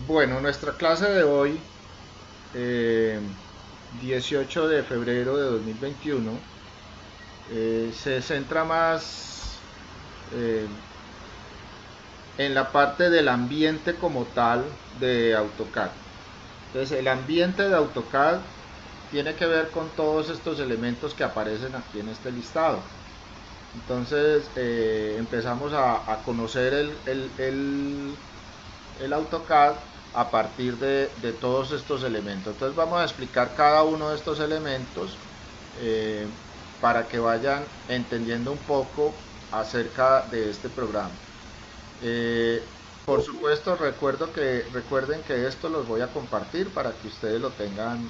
Bueno, nuestra clase de hoy, eh, 18 de febrero de 2021, se centra más eh, en la parte del ambiente como tal de AutoCAD. Entonces, el ambiente de AutoCAD tiene que ver con todos estos elementos que aparecen aquí en este listado. Entonces, empezamos a conocer el AutoCAD a partir de todos estos elementos. Entonces vamos a explicar cada uno de estos elementos eh, para que vayan entendiendo un poco acerca de este programa. Eh, por supuesto, recuerden que esto los voy a compartir para que ustedes lo tengan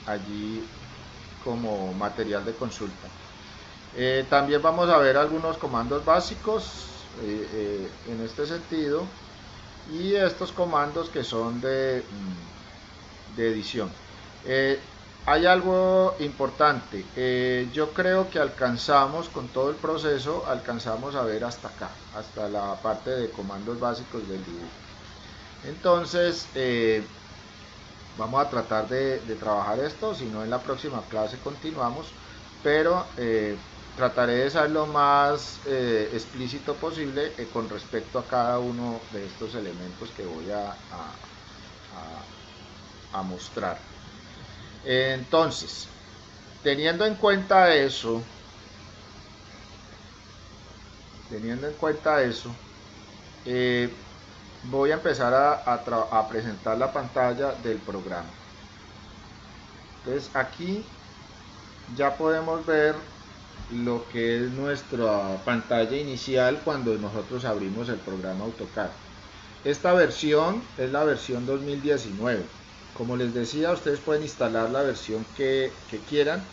allí como material de consulta. También vamos a ver algunos comandos básicos en este sentido y estos comandos que son de edición. Eh, Hay algo importante, yo creo que alcanzamos con todo el proceso, alcanzamos a ver hasta acá, hasta la parte de comandos básicos del dibujo. Entonces, vamos a tratar de trabajar esto, si no en la próxima clase continuamos, pero trataré de ser lo más explícito posible con respecto a cada uno de estos elementos que voy a mostrar. Entonces, teniendo en cuenta eso, teniendo en cuenta eso, eh, voy a empezar a presentar la pantalla del programa. Entonces aquí ya podemos ver lo que es nuestra pantalla inicial cuando nosotros abrimos el programa AutoCAD. Esta versión es la versión 2019. Como les decía, ustedes pueden instalar la versión que quieran,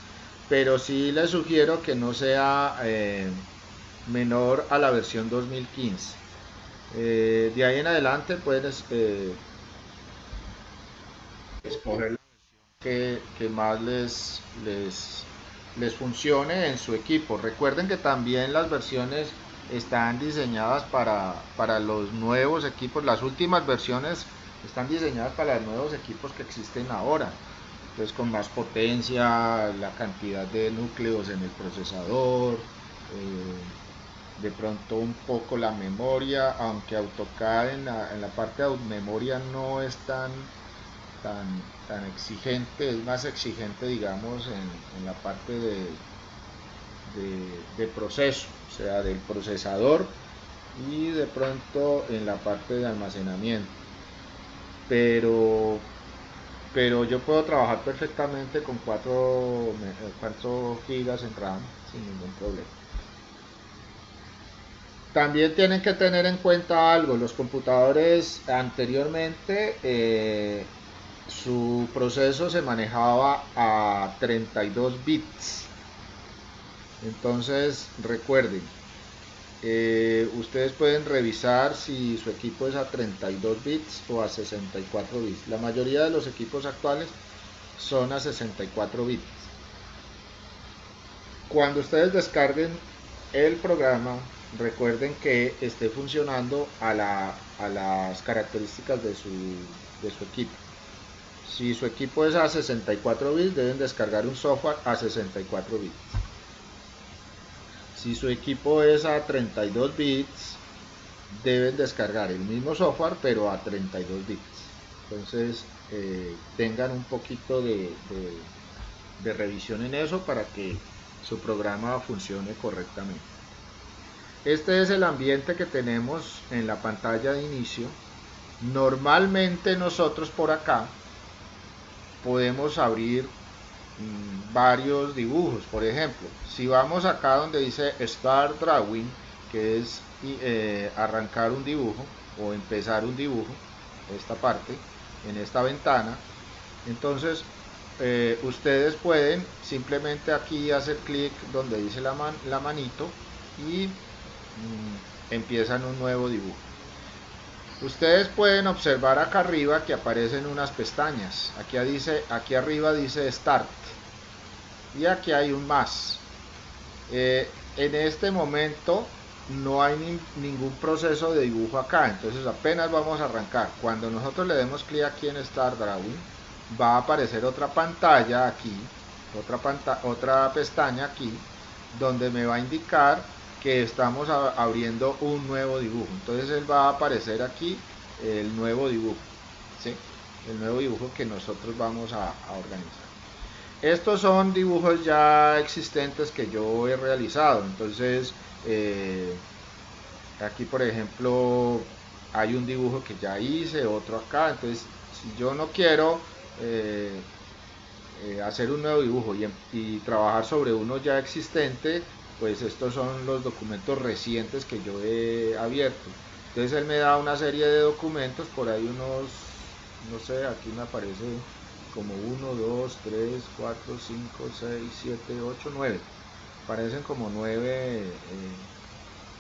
pero sí les sugiero que no sea menor a la versión 2015. De ahí en adelante pueden escoger la que más les funcione en su equipo. Recuerden que también las versiones están diseñadas para los nuevos equipos. Las últimas versiones están diseñadas para los nuevos equipos que existen ahora. Entonces con más potencia, la cantidad de núcleos en el procesador, de pronto un poco la memoria, aunque AutoCAD en la parte de memoria no es tan, tan exigente, es más exigente digamos en la parte de proceso, o sea del procesador y de pronto en la parte de almacenamiento. Pero, pero yo puedo trabajar perfectamente con 4 gigas en RAM sin ningún problema. También tienen que tener en cuenta algo, los computadores anteriormente su proceso se manejaba a 32 bits. Entonces recuerden, ustedes pueden revisar si su equipo es a 32 bits o a 64 bits. La mayoría de los equipos actuales son a 64 bits. Cuando ustedes descarguen el programa, recuerden que esté funcionando a las características de su equipo. Si su equipo es a 64 bits, deben descargar un software a 64 bits. Si su equipo es a 32 bits, deben descargar el mismo software, pero a 32 bits. Entonces, tengan un poquito de revisión en eso para que su programa funcione correctamente. Este es el ambiente que tenemos en la pantalla de inicio. Normalmente nosotros por acá podemos abrir varios dibujos. Por ejemplo, si vamos acá donde dice Start Drawing, que es arrancar un dibujo o empezar un dibujo, esta parte, en esta ventana, entonces ustedes pueden simplemente aquí hacer clic donde dice la manito y empiezan un nuevo dibujo. Ustedes pueden observar acá arriba que aparecen unas pestañas. Aquí arriba dice Start y aquí hay un más. En este momento no hay ningún proceso de dibujo acá, entonces apenas vamos a arrancar. Cuando nosotros le demos clic aquí en Start Drawing, va a aparecer otra pantalla aquí, otra pestaña aquí, donde me va a indicar que estamos abriendo un nuevo dibujo. Entonces él va a aparecer aquí el nuevo dibujo, ¿sí? El nuevo dibujo que nosotros vamos a organizar. Estos son dibujos ya existentes que yo he realizado. Entonces aquí por ejemplo hay un dibujo que ya hice, otro acá. Entonces si yo no quiero hacer un nuevo dibujo y trabajar sobre uno ya existente, pues estos son los documentos recientes que yo he abierto. Entonces él me da una serie de documentos, por ahí unos, no sé, aquí me aparece como 1, 2, 3, 4, 5, 6, 7, 8, 9. Parecen como 9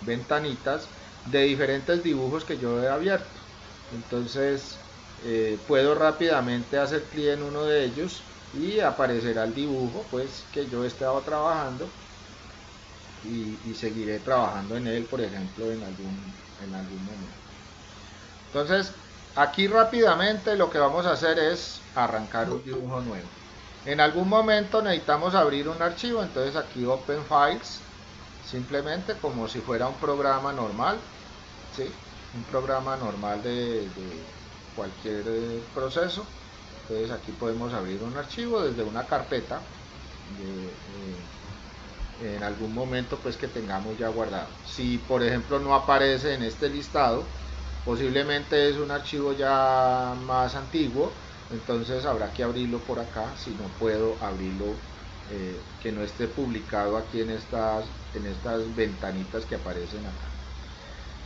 ventanitas de diferentes dibujos que yo he abierto. Entonces puedo rápidamente hacer clic en uno de ellos y aparecerá el dibujo pues que yo he estado trabajando y seguiré trabajando en él, por ejemplo, en algún momento. Entonces aquí rápidamente lo que vamos a hacer es arrancar un dibujo nuevo. En algún momento necesitamos abrir un archivo, entonces aquí Open Files, simplemente como si fuera un programa normal, ¿sí? Un programa normal de cualquier proceso. Entonces aquí podemos abrir un archivo desde una carpeta en algún momento pues que tengamos ya guardado. Si por ejemplo no aparece en este listado, posiblemente es un archivo ya más antiguo, entonces habrá que abrirlo por acá. Si no puedo abrirlo, que no esté publicado aquí en estas ventanitas que aparecen acá.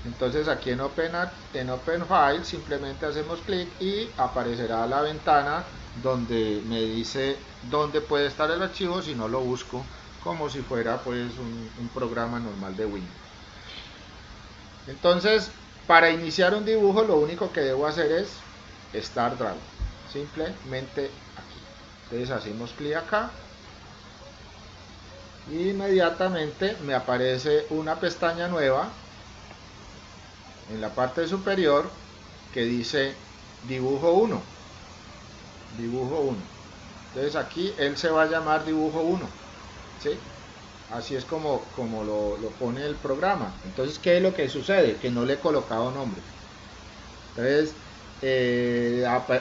Entonces aquí en Open File simplemente hacemos clic y aparecerá la ventana donde me dice dónde puede estar el archivo si no lo busco, como si fuera pues un programa normal de Windows. Entonces para iniciar un dibujo lo único que debo hacer es Start Drawing, simplemente aquí. Entonces hacemos clic acá y inmediatamente me aparece una pestaña nueva en la parte superior que dice dibujo 1. Dibujo 1. Entonces aquí él se va a llamar dibujo 1. ¿Sí? Así es como lo pone el programa. Entonces, ¿qué es lo que sucede? Que no le he colocado nombre. Entonces,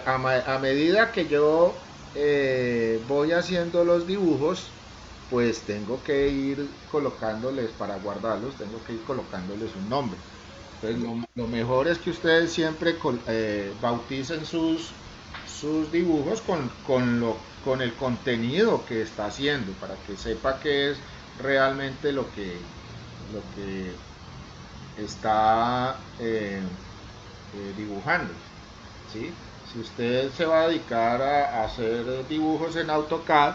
a medida que yo voy haciendo los dibujos, pues tengo que ir colocándoles, para guardarlos, tengo que ir colocándoles un nombre. Entonces, lo mejor es que ustedes siempre bauticen sus dibujos con el contenido que está haciendo, para que sepa qué es realmente lo que está dibujando, ¿sí? Si usted se va a dedicar a hacer dibujos en AutoCAD,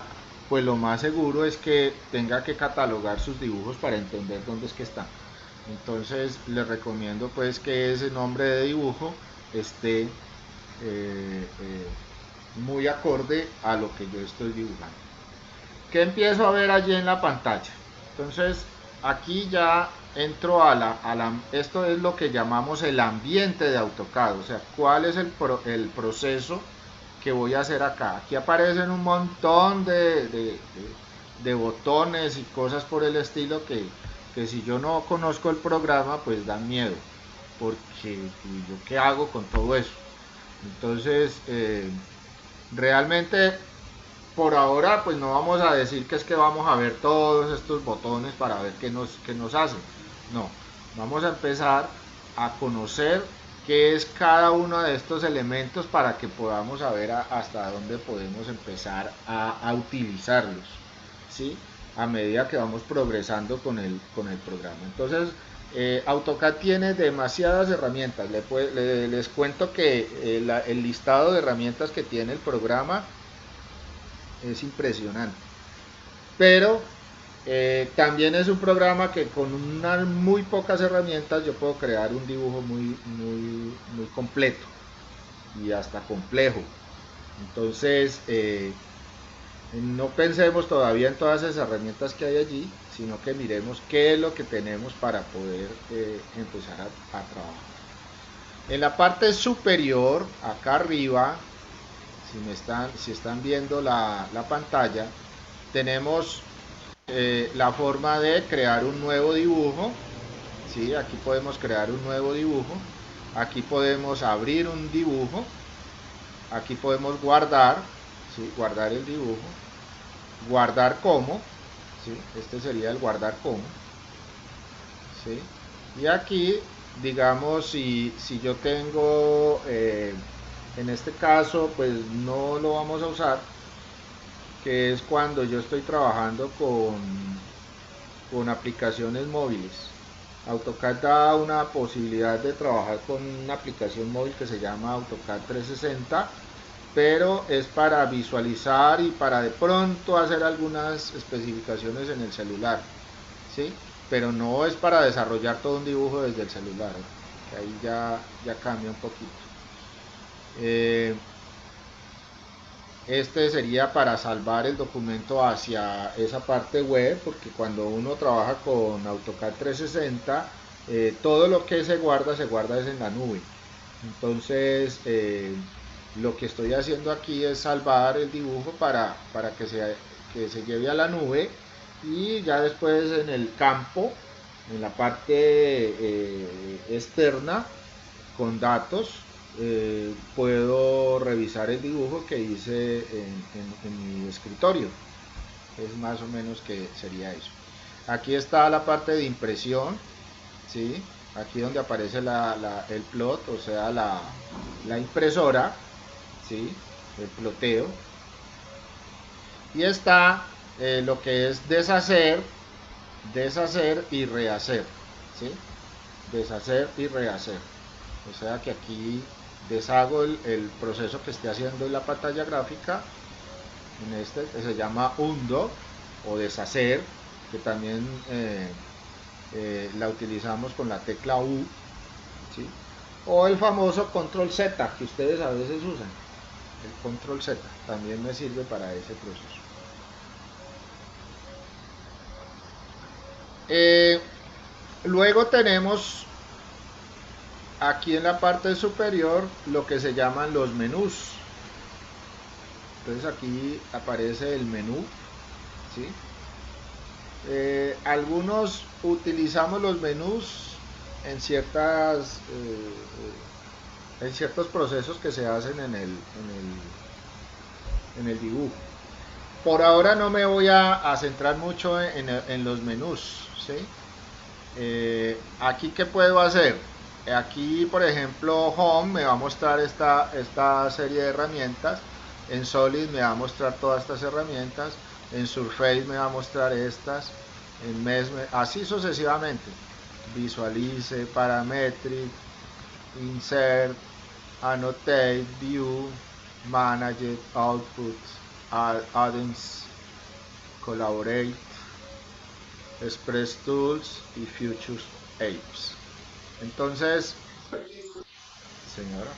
pues lo más seguro es que tenga que catalogar sus dibujos para entender dónde es que están. Entonces les recomiendo pues que ese nombre de dibujo esté muy acorde a lo que yo estoy dibujando. ¿Qué empiezo a ver allí en la pantalla? Entonces aquí ya entro esto es lo que llamamos el ambiente de AutoCAD, o sea, cuál es el proceso que voy a hacer acá. Aquí aparecen un montón de botones y cosas por el estilo que si yo no conozco el programa pues dan miedo, porque yo qué hago con todo eso. Entonces realmente por ahora pues no vamos a decir que es que vamos a ver todos estos botones para ver qué nos hacen. No, vamos a empezar a conocer qué es cada uno de estos elementos para que podamos saber hasta dónde podemos empezar a utilizarlos, ¿sí? A medida que vamos progresando con el programa. Entonces AutoCAD tiene demasiadas herramientas. Les cuento que el listado de herramientas que tiene el programa es impresionante, pero también es un programa que con unas muy pocas herramientas yo puedo crear un dibujo muy completo y hasta complejo. Entonces No pensemos todavía en todas esas herramientas que hay allí, sino que miremos qué es lo que tenemos para poder empezar a trabajar. En la parte superior, acá arriba, si están viendo la pantalla, tenemos la forma de crear un nuevo dibujo. ¿Sí? Aquí podemos crear un nuevo dibujo. Aquí podemos abrir un dibujo. Aquí podemos guardar, ¿sí? Guardar el dibujo. Guardar como, ¿sí? Este sería el guardar como, ¿sí? Y aquí, digamos, si yo tengo, en este caso, pues no lo vamos a usar, que es cuando yo estoy trabajando con aplicaciones móviles. AutoCAD da una posibilidad de trabajar con una aplicación móvil que se llama AutoCAD 360, pero es para visualizar y para de pronto hacer algunas especificaciones en el celular, ¿sí? Pero no es para desarrollar todo un dibujo desde el celular, que ahí ya cambia un poquito. Este sería para salvar el documento hacia esa parte web, porque cuando uno trabaja con AutoCAD 360, todo lo que se guarda es en la nube. Entonces, lo que estoy haciendo aquí es salvar el dibujo para que se lleve a la nube, y ya después en el campo, en la parte externa, con datos, puedo revisar el dibujo que hice en mi escritorio. Es más o menos que sería eso. Aquí está la parte de impresión, ¿sí? Aquí donde aparece el plot, o sea, la impresora, ¿sí? El ploteo. Y está lo que es deshacer y rehacer, ¿sí? Deshacer y rehacer. O sea que aquí deshago el proceso que esté haciendo en la pantalla gráfica. En este que se llama undo o deshacer, que también la utilizamos con la tecla U, ¿sí? O el famoso control Z que ustedes a veces usan. El control Z también me sirve para ese proceso. Luego tenemos aquí en la parte superior lo que se llaman los menús. Entonces aquí aparece el menú, ¿sí? Algunos utilizamos los menús en en ciertos procesos que se hacen en el dibujo. Por ahora no me voy a centrar mucho en los menús, ¿sí? Aquí, ¿qué puedo hacer? Aquí, por ejemplo, Home me va a mostrar esta serie de herramientas. En Solid me va a mostrar todas estas herramientas. En Surface me va a mostrar estas. En Mesh, así sucesivamente. Visualize, Parametric, Insert, Annotate, View, Manage, Output, Add-ins, Collaborate, Express Tools y Future Apes. Entonces, señora,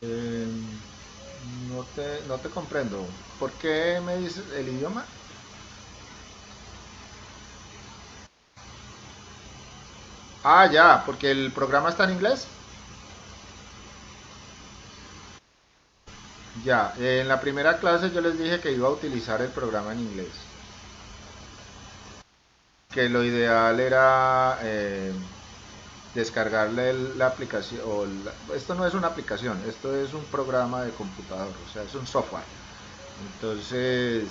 eh, no te comprendo. ¿Por qué me dices el idioma? Ah, ya, porque el programa está en inglés. Ya, en la primera clase yo les dije que iba a utilizar el programa en inglés. Que lo ideal era descargarle la aplicación. Esto no es una aplicación, esto es un programa de computador, o sea, es un software. Entonces,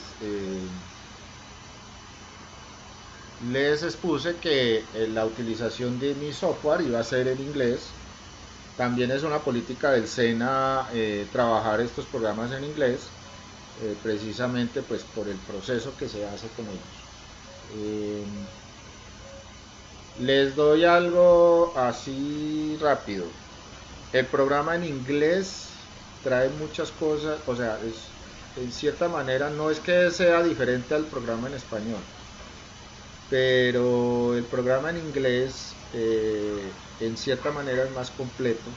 les expuse que la utilización de mi software iba a ser en inglés. También es una política del SENA trabajar estos programas en inglés, precisamente pues por el proceso que se hace con ellos. Eh, Les doy algo así rápido. El programa en inglés trae muchas cosas, o sea, en cierta manera no es que sea diferente al programa en español, pero el programa en inglés en cierta manera es más completo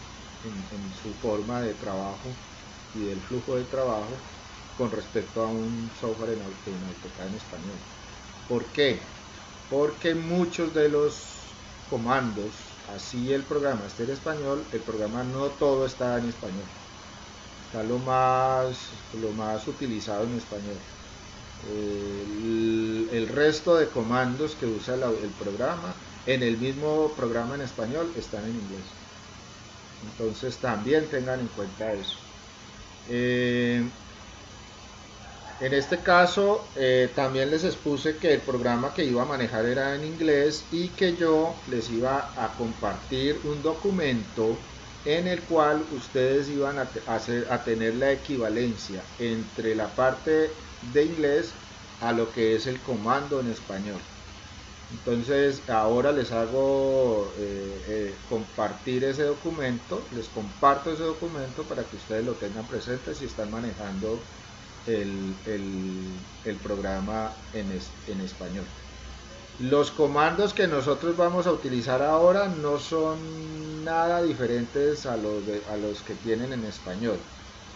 en su forma de trabajo y del flujo de trabajo con respecto a un software en AutoCAD en español. ¿Por qué? Porque muchos de los comandos, así el programa esté en español, el programa no todo está en español, está lo más utilizado en español. El resto de comandos que usa el programa, en el mismo programa en español, están en inglés. Entonces también tengan en cuenta eso. En este caso también les expuse que el programa que iba a manejar era en inglés y que yo les iba a compartir un documento en el cual ustedes iban a tener la equivalencia entre la parte de inglés a lo que es el comando en español. Entonces ahora les hago compartir ese documento, les comparto ese documento para que ustedes lo tengan presente si están manejando el programa en español. Los comandos que nosotros vamos a utilizar ahora no son nada diferentes a los que tienen en español.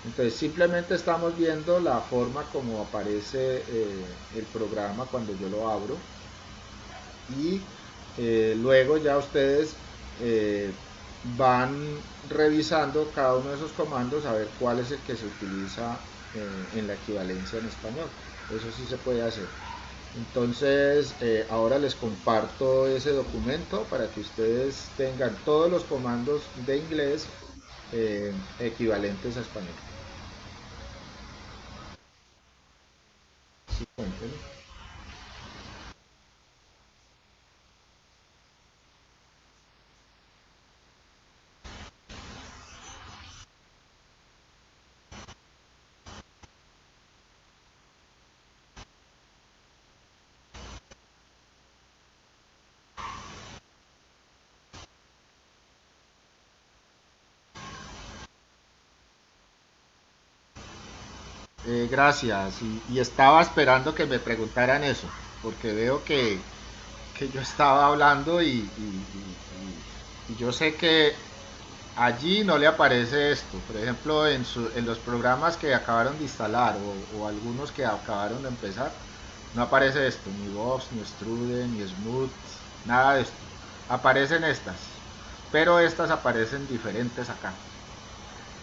Entonces simplemente estamos viendo la forma como aparece el programa cuando yo lo abro y luego ya ustedes van revisando cada uno de esos comandos a ver cuál es el que se utiliza en la equivalencia en español. Eso sí se puede hacer. Entonces ahora les comparto ese documento para que ustedes tengan todos los comandos de inglés equivalentes a español. Sí, cuéntenme. Gracias. Y estaba esperando que me preguntaran eso, porque veo que yo estaba hablando y yo sé que allí no le aparece esto. Por ejemplo, en los programas que acabaron de instalar o algunos que acabaron de empezar, no aparece esto, ni Box, ni Extrude, ni Smooth, nada de esto. Aparecen estas, pero estas aparecen diferentes acá.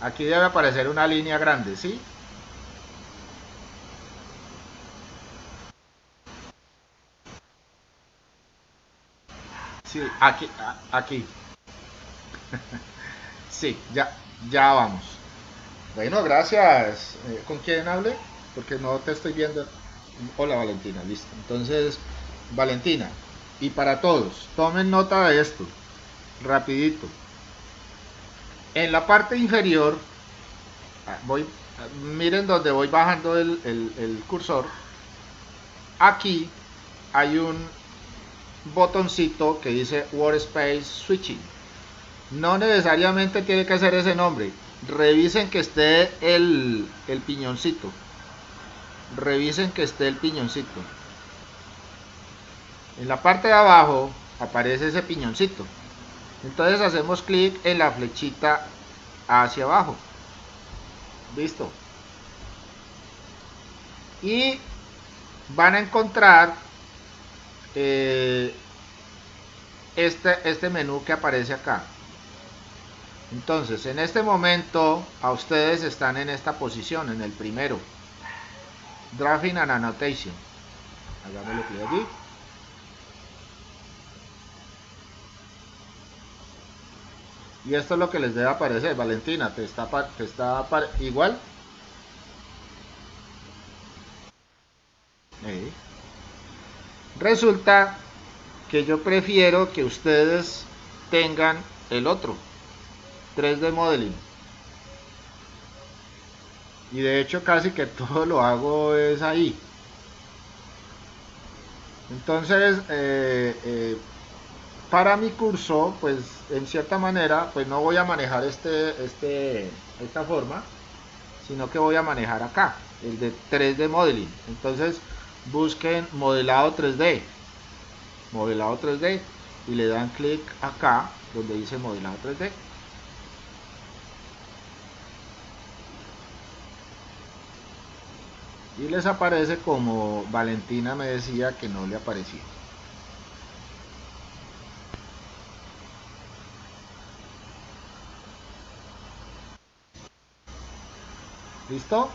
Aquí debe aparecer una línea grande, ¿sí? Sí, aquí. Sí, ya vamos. Bueno, gracias. ¿Con quién hablé? Porque no te estoy viendo. Hola Valentina, listo. Entonces, Valentina, y para todos, tomen nota de esto, rapidito. En la parte inferior, miren donde voy bajando el cursor, aquí hay un botoncito que dice Workspace Switching. No necesariamente tiene que ser ese nombre. Revisen que esté el piñoncito. Revisen que esté el piñoncito. En la parte de abajo aparece ese piñoncito. Entonces hacemos clic en la flechita hacia abajo. Listo. Y van a encontrar este menú que aparece acá. Entonces, en este momento, a ustedes están en esta posición, en el primero. Drafting and Annotation. Hagámoslo clic aquí. Y esto es lo que les debe aparecer. Valentina, ¿te está igual? Resulta que yo prefiero que ustedes tengan el otro, 3D Modeling. Y de hecho casi que todo lo hago es ahí. Entonces, para mi curso, pues en cierta manera, pues no voy a manejar esta forma, sino que voy a manejar acá, el de 3D Modeling. Entonces, busquen modelado 3D. modelado 3D, y le dan clic acá donde dice modelado 3D. Y les aparece como Valentina me decía que no le aparecía. ¿Listo?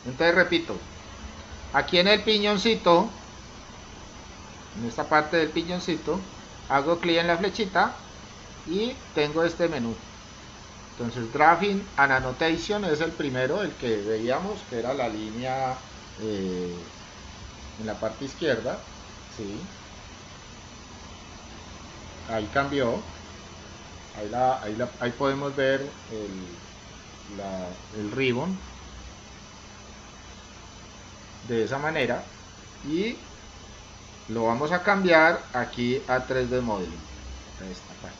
Entonces repito, aquí en el piñoncito, en esta parte del piñoncito, hago clic en la flechita y tengo este menú. Entonces Drafting and Annotation es el primero, el que veíamos, que era la línea en la parte izquierda, ¿sí? Ahí cambió, ahí podemos ver el ribbon de esa manera, y lo vamos a cambiar aquí a 3D Modeling, a esta parte.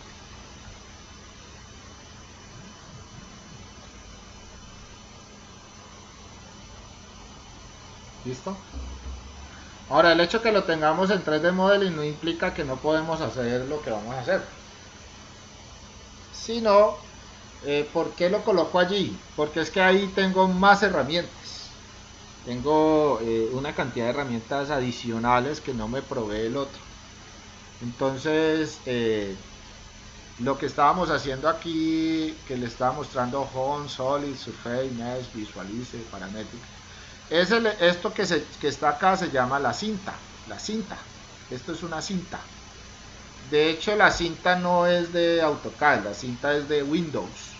¿Listo? Ahora, el hecho que lo tengamos en 3D Modeling no implica que no podemos hacer lo que vamos a hacer, sino ¿por qué lo coloco allí? Porque es que ahí tengo más herramientas. Tengo una cantidad de herramientas adicionales que no me provee el otro. Entonces, lo que estábamos haciendo aquí, que le estaba mostrando Home, Solid, Surface, Mesh, Visualize, Parametric, esto que está acá se llama la cinta. La cinta. Esto es una cinta. De hecho, la cinta no es de AutoCAD, la cinta es de Windows.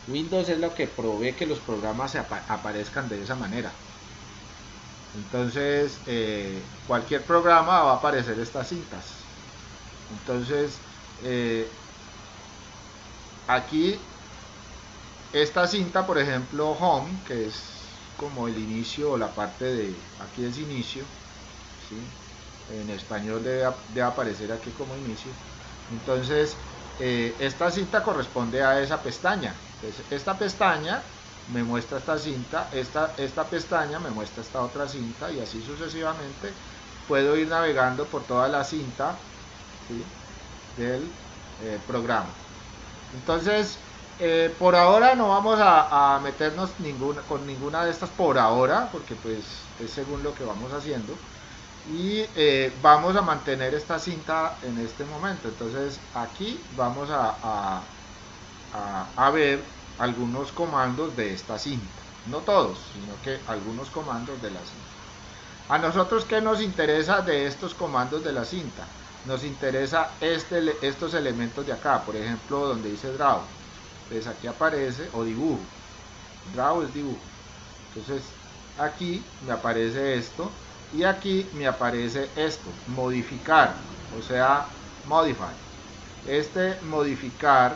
Windows es lo que provee que los programas aparezcan de esa manera. Entonces, cualquier programa va a aparecer estas cintas. Entonces, aquí, esta cinta, por ejemplo, Home, que es como el inicio o la parte de, aquí es inicio, ¿sí? En español debe aparecer aquí como inicio. Entonces, esta cinta corresponde a esa pestaña. Entonces, esta pestaña me muestra esta cinta, esta pestaña me muestra esta otra cinta, y así sucesivamente puedo ir navegando por toda la cinta, ¿sí? Del programa. Entonces, por ahora no vamos a meternos con ninguna de estas por ahora, porque pues es según lo que vamos haciendo, y vamos a mantener esta cinta en este momento. Entonces aquí vamos a ver algunos comandos de esta cinta, no todos, sino que algunos comandos de la cinta. A nosotros, ¿qué nos interesa de estos comandos de la cinta? Nos interesa estos elementos de acá, por ejemplo, donde dice Draw. Entonces aquí aparece, o dibujo. Draw es dibujo. Entonces aquí me aparece esto, y aquí me aparece esto, modificar, o sea, modify. Este modificar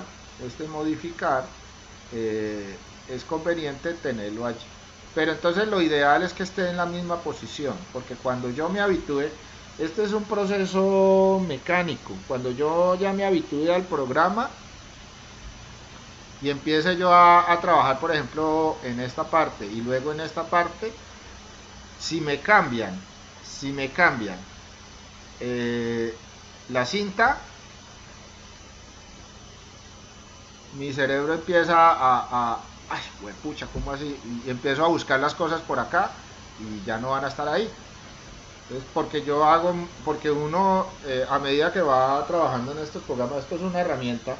es conveniente tenerlo allí. Pero entonces lo ideal es que esté en la misma posición, porque cuando yo me habitúe, este es un proceso mecánico, cuando yo ya me habitúe al programa y empiece yo a trabajar, por ejemplo, en esta parte y luego en esta parte, si me cambian la cinta, mi cerebro empieza ay, pucha, ¿cómo así? Y empiezo a buscar las cosas por acá y ya no van a estar ahí. Entonces, porque uno a medida que va trabajando en estos programas, esto es una herramienta,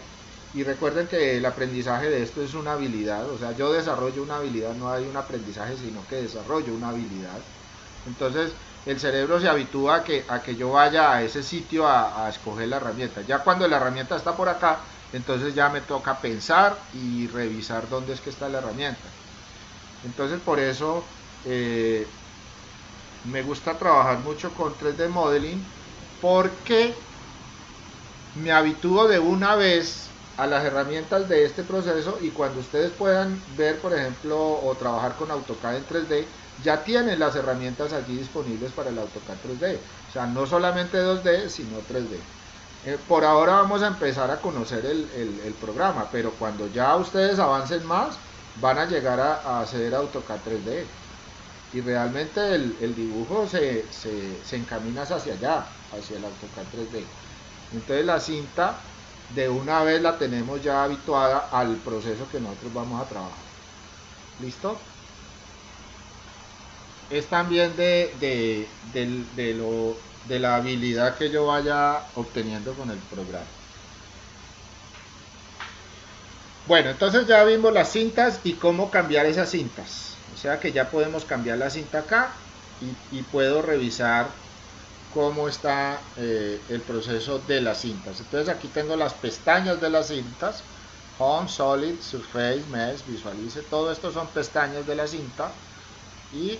y recuerden que el aprendizaje de esto es una habilidad, o sea, yo desarrollo una habilidad, no hay un aprendizaje, sino que desarrollo una habilidad. Entonces, el cerebro se habitúa a que yo vaya a ese sitio a escoger la herramienta. Ya cuando la herramienta está por acá, entonces ya me toca pensar y revisar dónde es que está la herramienta. Entonces, por eso me gusta trabajar mucho con 3D Modeling, porque me habitúo de una vez a las herramientas de este proceso, y cuando ustedes puedan ver, por ejemplo, o trabajar con AutoCAD en 3D, ya tienen las herramientas allí disponibles para el AutoCAD 3D. O sea, no solamente 2D, sino 3D. Por ahora vamos a empezar a conocer el programa, pero cuando ya ustedes avancen más, van a llegar a hacer AutoCAD 3D. y realmente el dibujo se encamina hacia allá, hacia el AutoCAD 3D. Entonces la cinta de una vez la tenemos ya habituada al proceso que nosotros vamos a trabajar. ¿Listo? Es también de la habilidad que yo vaya obteniendo con el programa. Bueno, entonces ya vimos las cintas y cómo cambiar esas cintas. O sea que ya podemos cambiar la cinta acá y puedo revisar cómo está el proceso de las cintas. Entonces aquí tengo las pestañas de las cintas: Home, Solid, Surface, Mesh, Visualice. Todo esto son pestañas de la cinta. Y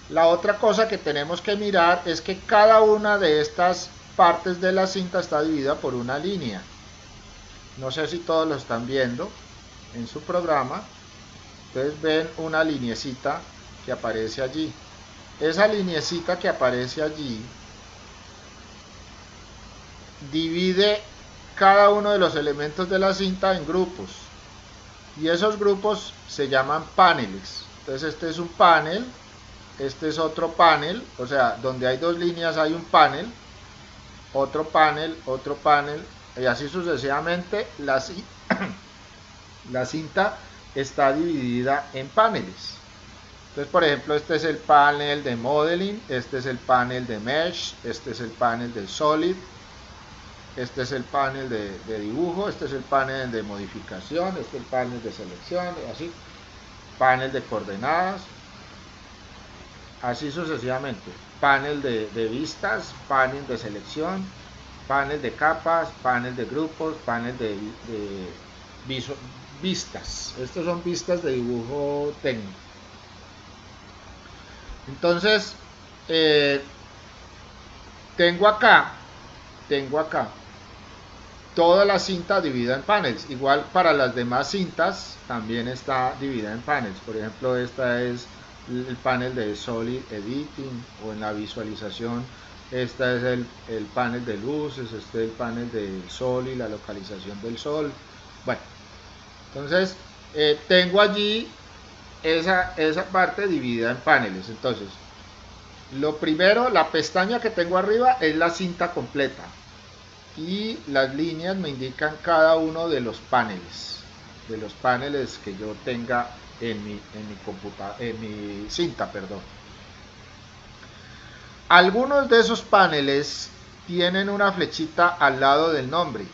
la otra cosa que tenemos que mirar es que cada una de estas partes de la cinta está dividida por una línea. No sé si todos lo están viendo en su programa. Entonces ven una lineecita que aparece allí. Esa lineecita que aparece allí divide cada uno de los elementos de la cinta en grupos. Y esos grupos se llaman paneles. Entonces este es un panel, este es otro panel. O sea, donde hay dos líneas hay un panel, otro panel, otro panel, y así sucesivamente. La cinta está dividida en paneles. Entonces, por ejemplo, este es el panel de modeling, este es el panel de mesh, este es el panel de solid, este es el panel de dibujo, este es el panel de modificación, este es el panel de selección, así, panel de coordenadas, así sucesivamente. Panel de vistas, panel de selección, panel de capas, panel de grupos, panel de vistas. Estos son vistas de dibujo técnico. Entonces, tengo acá toda la cinta dividida en panels. Igual para las demás cintas también está dividida en panels. Por ejemplo, esta es el panel de Solid Editing, o en la visualización esta es el panel de luces, este es el panel del sol y la localización del sol. Bueno, entonces tengo allí esa parte dividida en paneles. Entonces, lo primero, la pestaña que tengo arriba es la cinta completa, y las líneas me indican cada uno de los paneles que yo tenga en mi computadora, en mi cinta, perdón. Algunos de esos paneles tienen una flechita al lado del nombre,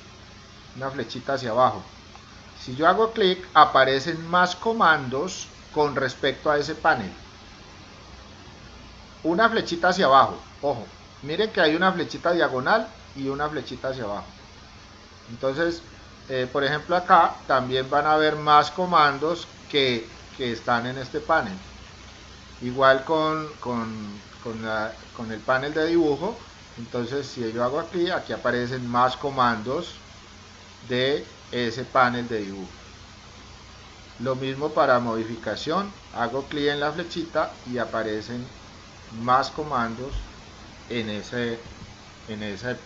una flechita hacia abajo. Si yo hago clic, aparecen más comandos con respecto a ese panel. Una flechita hacia abajo, ojo, miren que hay una flechita diagonal y una flechita hacia abajo. Entonces, por ejemplo, acá también van a haber más comandos que están en este panel. Igual con el panel de dibujo. Entonces, si yo hago aquí aparecen más comandos de ese panel de dibujo. Lo mismo para modificación, hago clic en la flechita y aparecen más comandos en ese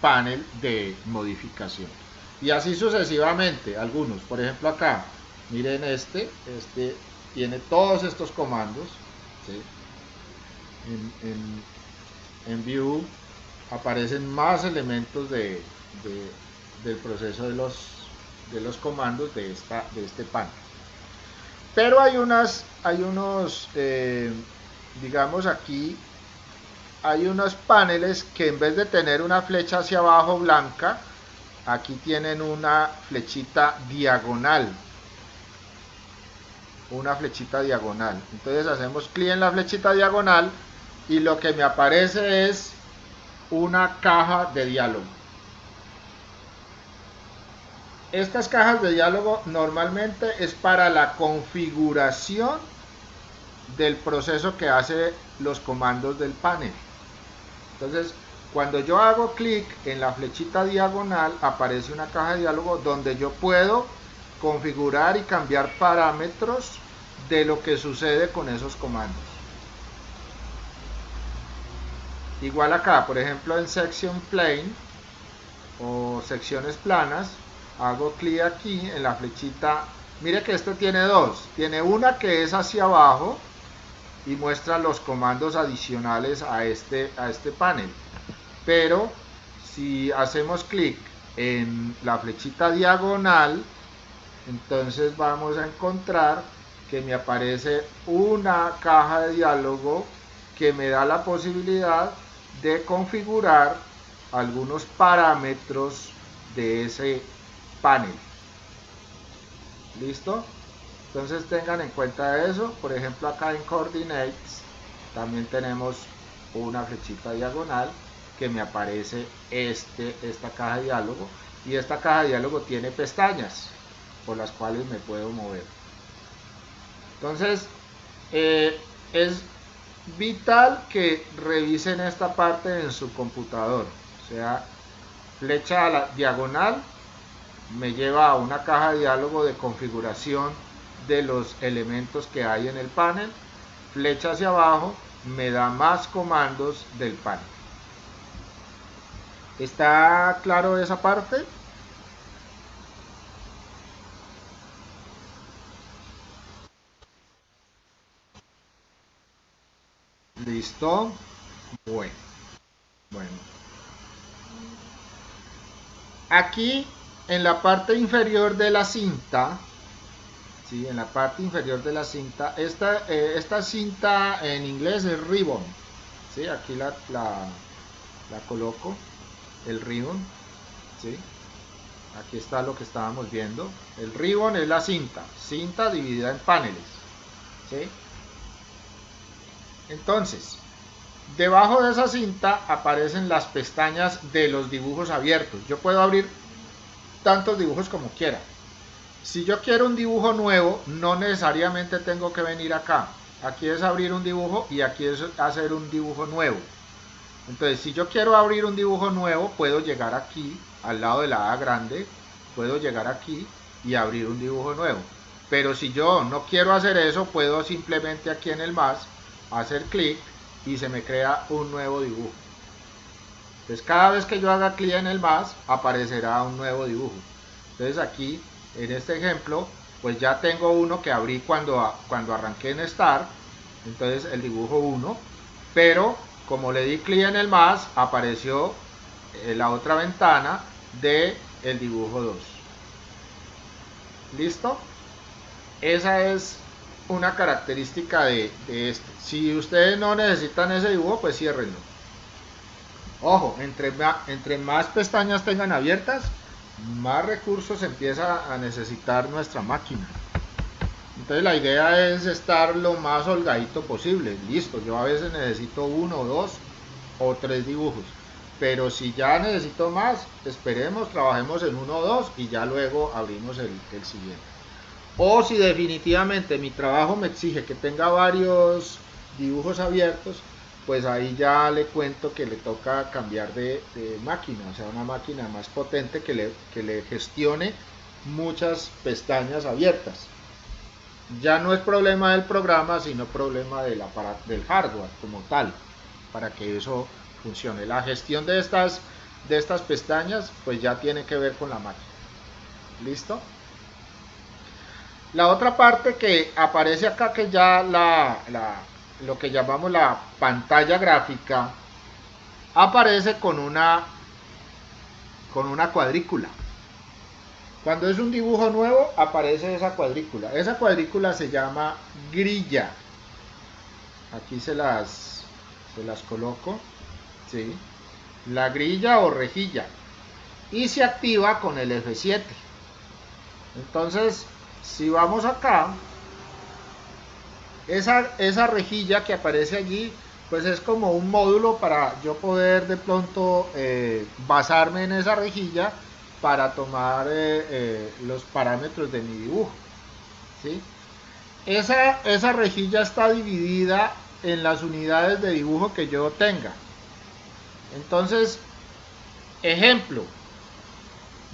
panel de modificación. Y así sucesivamente, algunos. Por ejemplo, acá, miren este tiene todos estos comandos, ¿sí? En View aparecen más elementos del proceso de los comandos de este panel. Pero hay unos, digamos aquí, hay unos paneles que en vez de tener una flecha hacia abajo blanca, aquí tienen una flechita diagonal. Entonces hacemos clic en la flechita diagonal y lo que me aparece es una caja de diálogo. Estas cajas de diálogo normalmente es para la configuración del proceso que hace los comandos del panel. Entonces, cuando yo hago clic en la flechita diagonal, aparece una caja de diálogo donde yo puedo configurar y cambiar parámetros de lo que sucede con esos comandos. Igual acá, por ejemplo, en Section Plane o secciones planas, hago clic aquí en la flechita. Mire que este tiene dos. Tiene una que es hacia abajo y muestra los comandos adicionales a este panel. Pero si hacemos clic en la flechita diagonal, entonces vamos a encontrar que me aparece una caja de diálogo que me da la posibilidad de configurar algunos parámetros de ese panel. ¿Listo? Entonces tengan en cuenta eso. Por ejemplo, acá en Coordinates también tenemos una flechita diagonal que me aparece esta caja de diálogo, y esta caja de diálogo tiene pestañas por las cuales me puedo mover. Entonces es vital que revisen esta parte en su computador. O sea, flecha a la diagonal me lleva a una caja de diálogo de configuración de los elementos que hay en el panel. Flecha hacia abajo me da más comandos del panel. ¿Está claro esa parte? ¿Listo? Bueno. Aquí en la parte inferior de la cinta, ¿sí? En la parte inferior de la cinta, esta cinta en inglés es ribbon, ¿sí? Aquí la coloco, el ribbon, ¿sí? Aquí está lo que estábamos viendo. El ribbon es la cinta dividida en paneles, ¿sí? Entonces, debajo de esa cinta aparecen las pestañas de los dibujos abiertos. Yo puedo abrir tantos dibujos como quiera. Si yo quiero un dibujo nuevo, no necesariamente tengo que venir acá. Aquí es abrir un dibujo y aquí es hacer un dibujo nuevo. Entonces, si yo quiero abrir un dibujo nuevo, puedo llegar aquí, al lado de la A grande, puedo llegar aquí y abrir un dibujo nuevo. Pero si yo no quiero hacer eso, puedo simplemente aquí en el más hacer clic y se me crea un nuevo dibujo. Entonces, cada vez que yo haga clic en el más, aparecerá un nuevo dibujo. Entonces, aquí, en este ejemplo, pues ya tengo uno que abrí cuando arranqué en Start. Entonces, el dibujo 1, pero como le di clic en el más, apareció la otra ventana de el dibujo 2. ¿Listo? Esa es una característica de este. Si ustedes no necesitan ese dibujo, pues ciérrenlo. Ojo, entre más pestañas tengan abiertas, más recursos empieza a necesitar nuestra máquina. Entonces la idea es estar lo más holgadito posible. Listo, yo a veces necesito 1, 2 o 3 dibujos. Pero si ya necesito más, esperemos, trabajemos en 1 o 2 y ya luego abrimos el siguiente. O si definitivamente mi trabajo me exige que tenga varios dibujos abiertos, pues ahí ya le cuento que le toca cambiar de máquina, o sea, una máquina más potente que le gestione muchas pestañas abiertas. Ya no es problema del programa, sino problema del hardware como tal, para que eso funcione. La gestión de estas pestañas, pues ya tiene que ver con la máquina. ¿Listo? La otra parte que aparece acá, que ya lo que llamamos la pantalla gráfica, aparece con una cuadrícula. Cuando es un dibujo nuevo, aparece esa cuadrícula. Esa cuadrícula se llama grilla. Aquí se las coloco, ¿sí? La grilla o rejilla. Y se activa con el F7. Entonces, si vamos acá, esa rejilla que aparece allí, pues es como un módulo para yo poder de pronto basarme en esa rejilla para tomar los parámetros de mi dibujo, ¿sí? Esa rejilla está dividida en las unidades de dibujo que yo tenga. Entonces, ejemplo,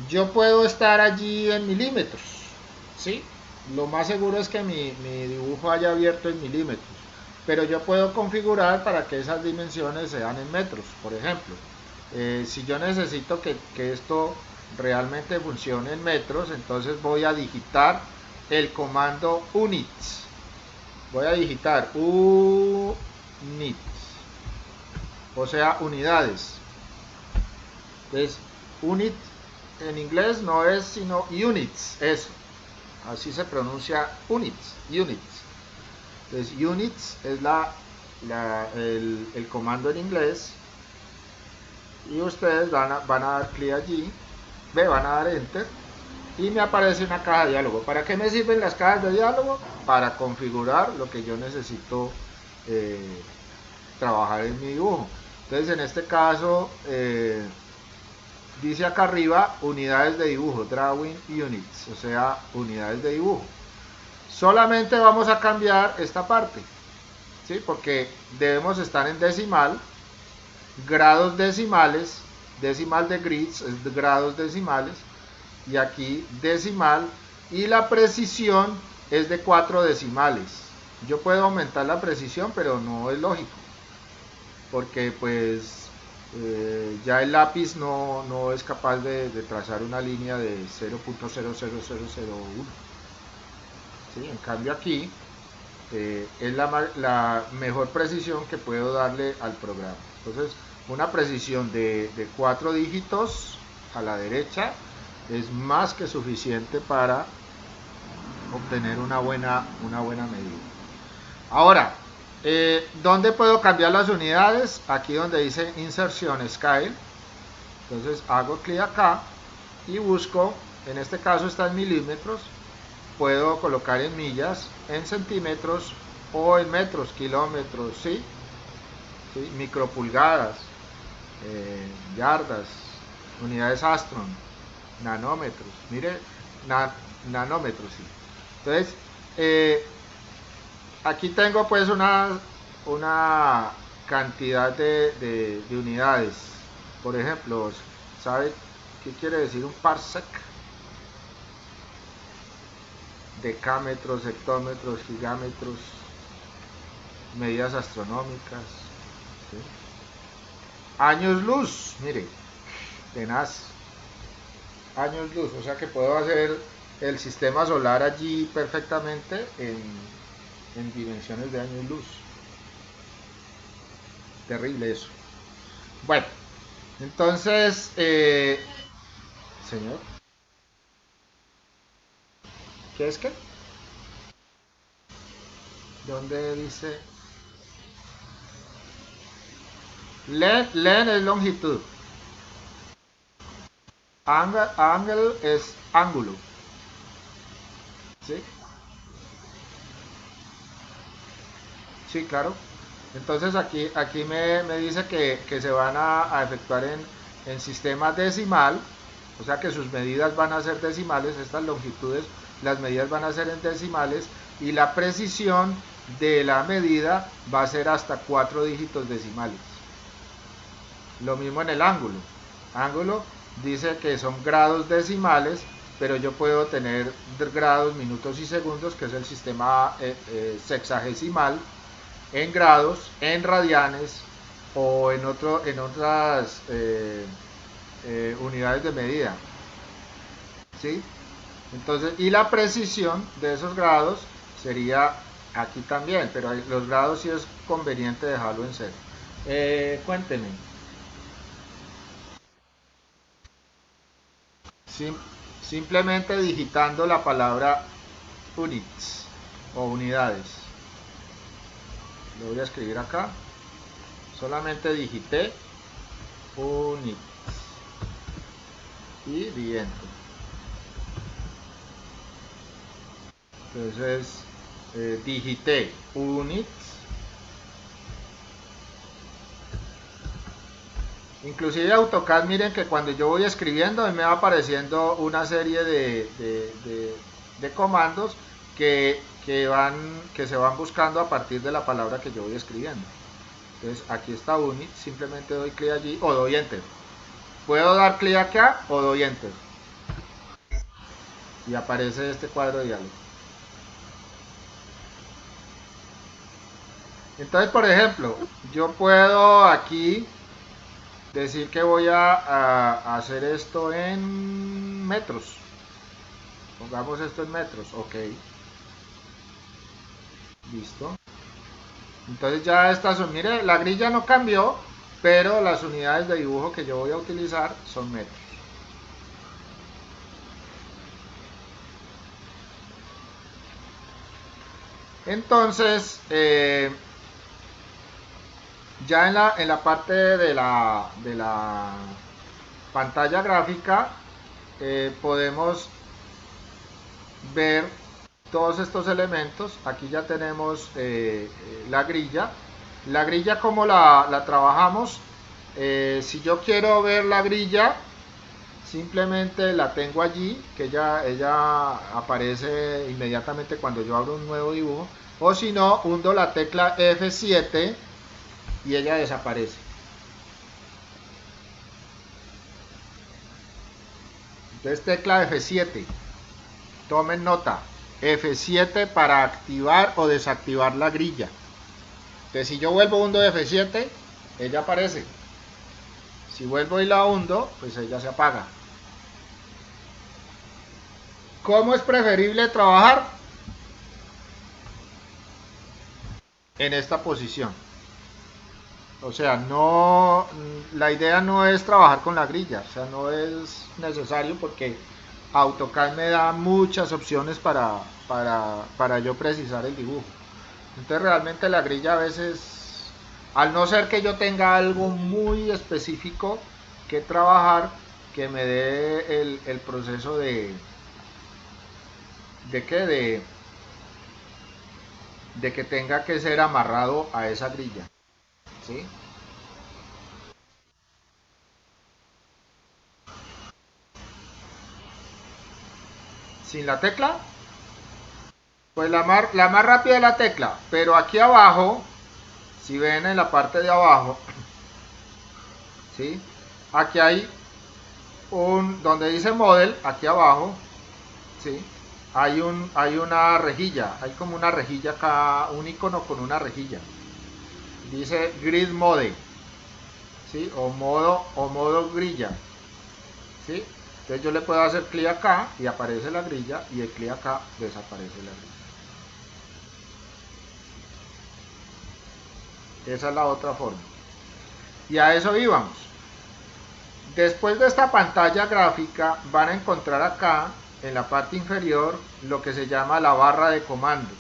yo puedo estar allí en milímetros, ¿sí? Lo más seguro es que mi dibujo haya abierto en milímetros, pero yo puedo configurar para que esas dimensiones sean en metros, por ejemplo. Si yo necesito que esto realmente funcione en metros, entonces voy a digitar el comando units. voy a digitar units, o sea, unidades. Entonces, unit en inglés no es sino units, eso. Así se pronuncia units. Entonces, units es el comando en inglés. Y ustedes van a dar clic allí, van a dar enter. Y me aparece una caja de diálogo. ¿Para qué me sirven las cajas de diálogo? Para configurar lo que yo necesito trabajar en mi dibujo. Entonces, en este caso, dice acá arriba unidades de dibujo, drawing units, o sea, unidades de dibujo. Solamente vamos a cambiar esta parte, ¿sí? Porque debemos estar en decimal, grados decimales, decimal de grids es de grados decimales, y aquí decimal, y la precisión es de 4 decimales. Yo puedo aumentar la precisión, pero no es lógico, porque pues ya el lápiz no es capaz de trazar una línea de 0.00001. ¿Sí? En cambio aquí es la mejor precisión que puedo darle al programa. Entonces, una precisión de 4 dígitos a la derecha es más que suficiente para obtener una buena medida. Ahora, ¿dónde puedo cambiar las unidades? Aquí donde dice inserción scale. Entonces hago clic acá y busco, en este caso está en milímetros, puedo colocar en millas, en centímetros o en metros, kilómetros, ¿sí? ¿Sí? Micropulgadas, yardas, unidades Astron, nanómetros, mire, nanómetros, sí. Entonces, aquí tengo pues una cantidad de unidades. Por ejemplo, ¿sabe qué quiere decir un parsec? Decámetros, hectómetros, gigámetros, medidas astronómicas, ¿sí? Años luz, mire, tenaz, años luz, o sea que puedo hacer el sistema solar allí perfectamente en dimensiones de años luz. Terrible eso. Bueno, entonces, señor, ¿qué es que? ¿Dónde dice? Len es longitud. Angle es ángulo. ¿Sí? Sí, claro. Entonces aquí me dice que se van a efectuar en sistemas decimal, o sea que sus medidas van a ser decimales, estas longitudes, las medidas van a ser en decimales y la precisión de la medida va a ser hasta 4 dígitos decimales. Lo mismo en el ángulo. Ángulo dice que son grados decimales, pero yo puedo tener grados, minutos y segundos, que es el sistema sexagesimal, en grados, en radianes o en otras unidades de medida. ¿Sí? Entonces, y la precisión de esos grados sería aquí también, pero los grados sí es conveniente dejarlo en cero. Cuénteme. Sim simplemente digitando la palabra units o unidades. Lo voy a escribir acá. Solamente digité units y di enter. Entonces digité units. Inclusive AutoCAD, miren que cuando yo voy escribiendo me va apareciendo una serie de comandos que se van buscando a partir de la palabra que yo voy escribiendo. Entonces aquí está unit, simplemente doy clic allí o doy enter. Puedo dar clic acá o doy enter. Y aparece este cuadro de diálogo. Entonces, por ejemplo, yo puedo aquí decir que voy a hacer esto en metros. Pongamos esto en metros, ok. Listo. Entonces ya estas son, mire, la grilla no cambió, pero las unidades de dibujo que yo voy a utilizar son metros. Entonces, ya en la parte de la pantalla gráfica podemos ver todos estos elementos. Aquí ya tenemos la grilla. La grilla, como la trabajamos, si yo quiero ver la grilla, simplemente la tengo allí, que ella aparece inmediatamente cuando yo abro un nuevo dibujo, o si no, hundo la tecla F7 y ella desaparece. Entonces, tecla F7, tomen nota, F7 para activar o desactivar la grilla. Entonces, si yo vuelvo hundo F7, ella aparece. Si vuelvo y la hundo, pues ella se apaga. ¿Cómo es preferible trabajar? En esta posición. O sea, no, la idea no es trabajar con la grilla, o sea, no es necesario porque AutoCAD me da muchas opciones para yo precisar el dibujo. Entonces realmente la grilla a veces, al no ser que yo tenga algo muy específico que trabajar, que me dé el proceso ¿de qué? De que tenga que ser amarrado a esa grilla, ¿sí? Sin la tecla, pues la más rápida es la tecla, pero aquí abajo, si ven en la parte de abajo, ¿sí? Aquí hay donde dice model, aquí abajo, ¿sí? Hay una rejilla, hay como una rejilla acá, un icono con una rejilla. Dice grid mode, ¿sí? O modo grilla, ¿sí? Entonces yo le puedo hacer clic acá y aparece la grilla, y el clic acá desaparece la grilla. Esa es la otra forma. Y a eso íbamos. Después de esta pantalla gráfica van a encontrar acá en la parte inferior lo que se llama la barra de comandos.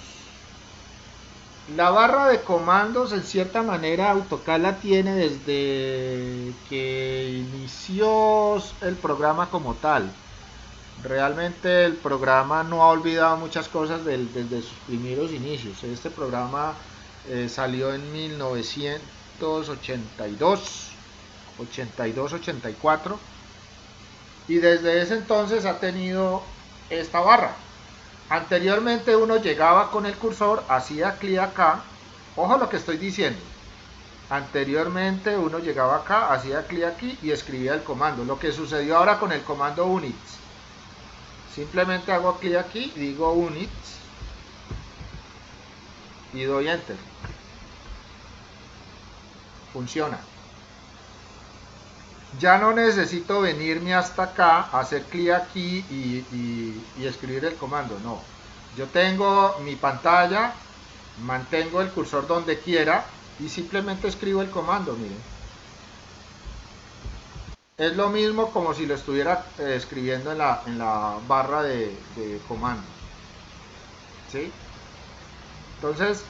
La barra de comandos, en cierta manera, AutoCAD la tiene desde que inició el programa como tal. Realmente el programa no ha olvidado muchas cosas desde sus primeros inicios. Este programa salió en 1982, 82-84, y desde ese entonces ha tenido esta barra. Anteriormente uno llegaba con el cursor, hacía clic acá, ojo lo que estoy diciendo. Anteriormente uno llegaba acá, hacía clic aquí y escribía el comando. Lo que sucedió ahora con el comando units. Simplemente hago clic aquí, digo units y doy enter. Funciona. Ya no necesito venirme hasta acá, hacer clic aquí y escribir el comando, no. Yo tengo mi pantalla, mantengo el cursor donde quiera y simplemente escribo el comando, miren. Es lo mismo como si lo estuviera escribiendo en la barra de comandos, ¿sí? Entonces,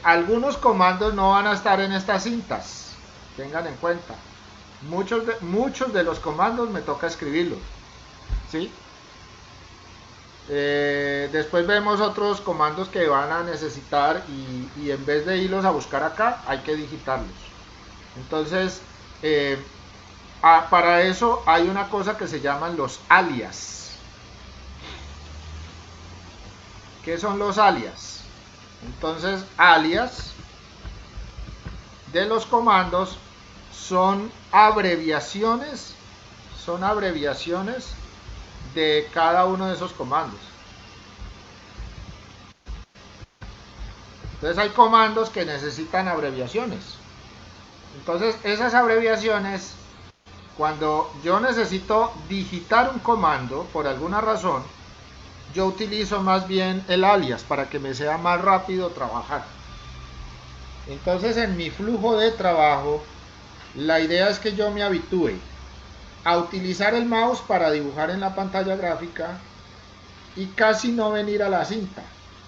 algunos comandos no van a estar en estas cintas, tengan en cuenta. Muchos de los comandos me toca escribirlos, ¿sí? Después vemos otros comandos que van a necesitar y en vez de irlos a buscar acá, hay que digitarlos. Entonces, para eso hay una cosa que se llaman los alias. ¿Qué son los alias? Entonces, alias de los comandos son abreviaciones de cada uno de esos comandos. Entonces hay comandos que necesitan abreviaciones. Entonces esas abreviaciones, cuando yo necesito digitar un comando por alguna razón, yo utilizo más bien el alias para que me sea más rápido trabajar. Entonces en mi flujo de trabajo, la idea es que yo me habitúe a utilizar el mouse para dibujar en la pantalla gráfica y casi no venir a la cinta.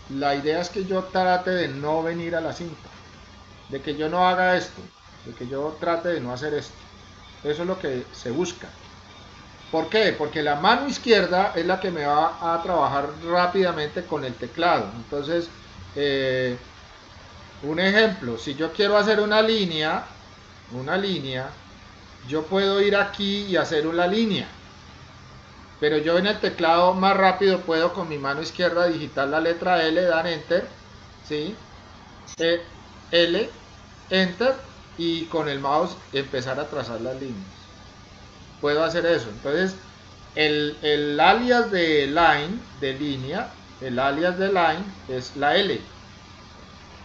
La idea es que yo trate de no venir a la cinta, de que yo no haga esto, de que yo trate de no hacer esto. Eso es lo que se busca. ¿Por qué? Porque la mano izquierda es la que me va a trabajar rápidamente con el teclado. Entonces, un ejemplo, si yo quiero hacer una línea, yo puedo ir aquí y hacer una línea. Pero yo en el teclado más rápido puedo con mi mano izquierda digitar la letra L, dar Enter, ¿sí? L, Enter, y con el mouse empezar a trazar las líneas. Puedo hacer eso. Entonces, el alias de line, de línea, el alias de line es la L,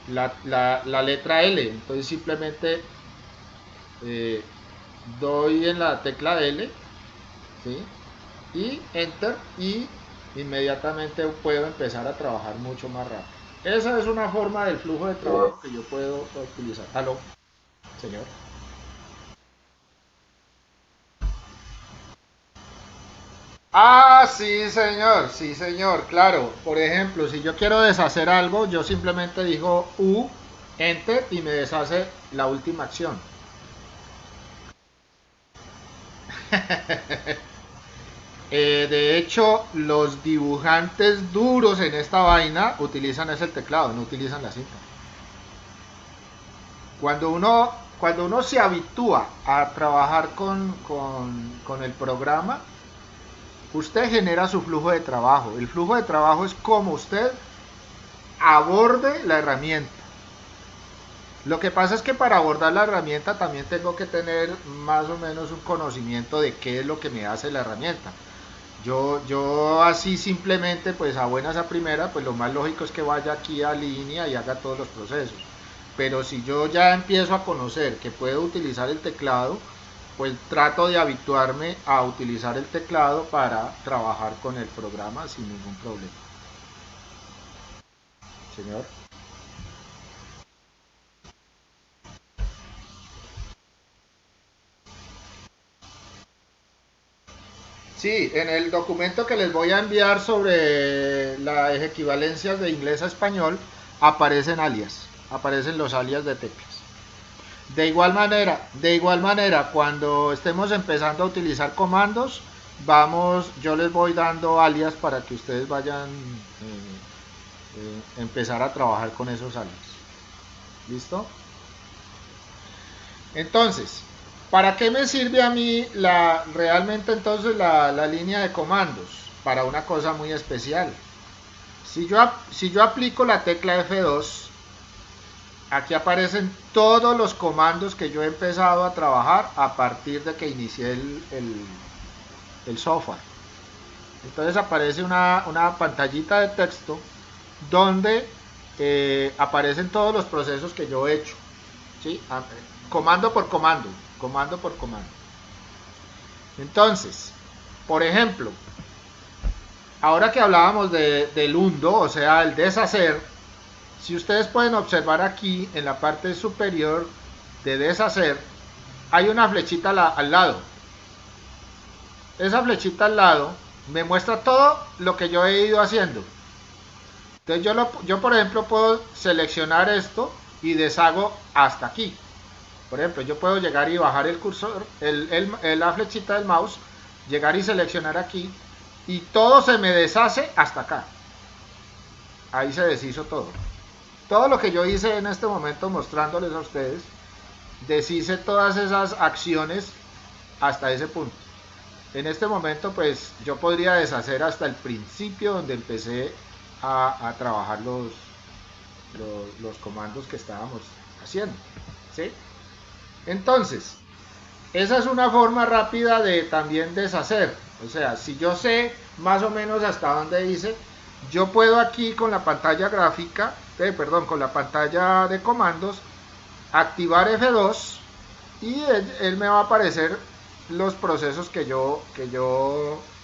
la letra L. Entonces simplemente doy en la tecla L, ¿sí? Y Enter, y inmediatamente puedo empezar a trabajar mucho más rápido. Esa es una forma del flujo de trabajo que yo puedo utilizar. ¿Aló, señor? Ah, sí señor, claro. Por ejemplo, si yo quiero deshacer algo, yo simplemente digo U, Enter, y me deshace la última acción. De hecho, los dibujantes duros en esta vaina utilizan ese teclado, no utilizan la cinta. Cuando uno se habitúa a trabajar con el programa, usted genera su flujo de trabajo. El flujo de trabajo es como usted aborde la herramienta. Lo que pasa es que para abordar la herramienta también tengo que tener más o menos un conocimiento de qué es lo que me hace la herramienta. Yo así simplemente, pues a buenas a primera, pues lo más lógico es que vaya aquí a línea y haga todos los procesos. Pero si yo ya empiezo a conocer que puedo utilizar el teclado, pues trato de habituarme a utilizar el teclado para trabajar con el programa sin ningún problema. Señor. Sí, en el documento que les voy a enviar sobre las equivalencias de inglés a español aparecen alias, aparecen los alias de teclas. De igual manera, cuando estemos empezando a utilizar comandos, yo les voy dando alias para que ustedes vayan empezar a trabajar con esos alias. ¿Listo? Entonces, ¿para qué me sirve a mí realmente entonces la línea de comandos? Para una cosa muy especial. Si yo aplico la tecla F2, aquí aparecen todos los comandos que yo he empezado a trabajar a partir de que inicié el software. Entonces aparece una pantallita de texto donde aparecen todos los procesos que yo he hecho, ¿sí? Comando por comando, comando por comando. Entonces, por ejemplo, ahora que hablábamos del undo, o sea, el deshacer, si ustedes pueden observar aquí en la parte superior de deshacer, hay una flechita al lado. Esa flechita al lado me muestra todo lo que yo he ido haciendo. Entonces yo por ejemplo puedo seleccionar esto y deshago hasta aquí. Por ejemplo, yo puedo llegar y bajar el cursor, la flechita del mouse, llegar y seleccionar aquí, y todo se me deshace hasta acá. Ahí se deshizo todo. Todo lo que yo hice en este momento mostrándoles a ustedes, deshice todas esas acciones hasta ese punto. En este momento pues yo podría deshacer hasta el principio donde empecé a trabajar los comandos que estábamos haciendo, ¿sí? Entonces, esa es una forma rápida de también deshacer. O sea, si yo sé más o menos hasta dónde hice, yo puedo aquí con la pantalla gráfica, con la pantalla de comandos, activar F2 y él me va a aparecer los procesos que yo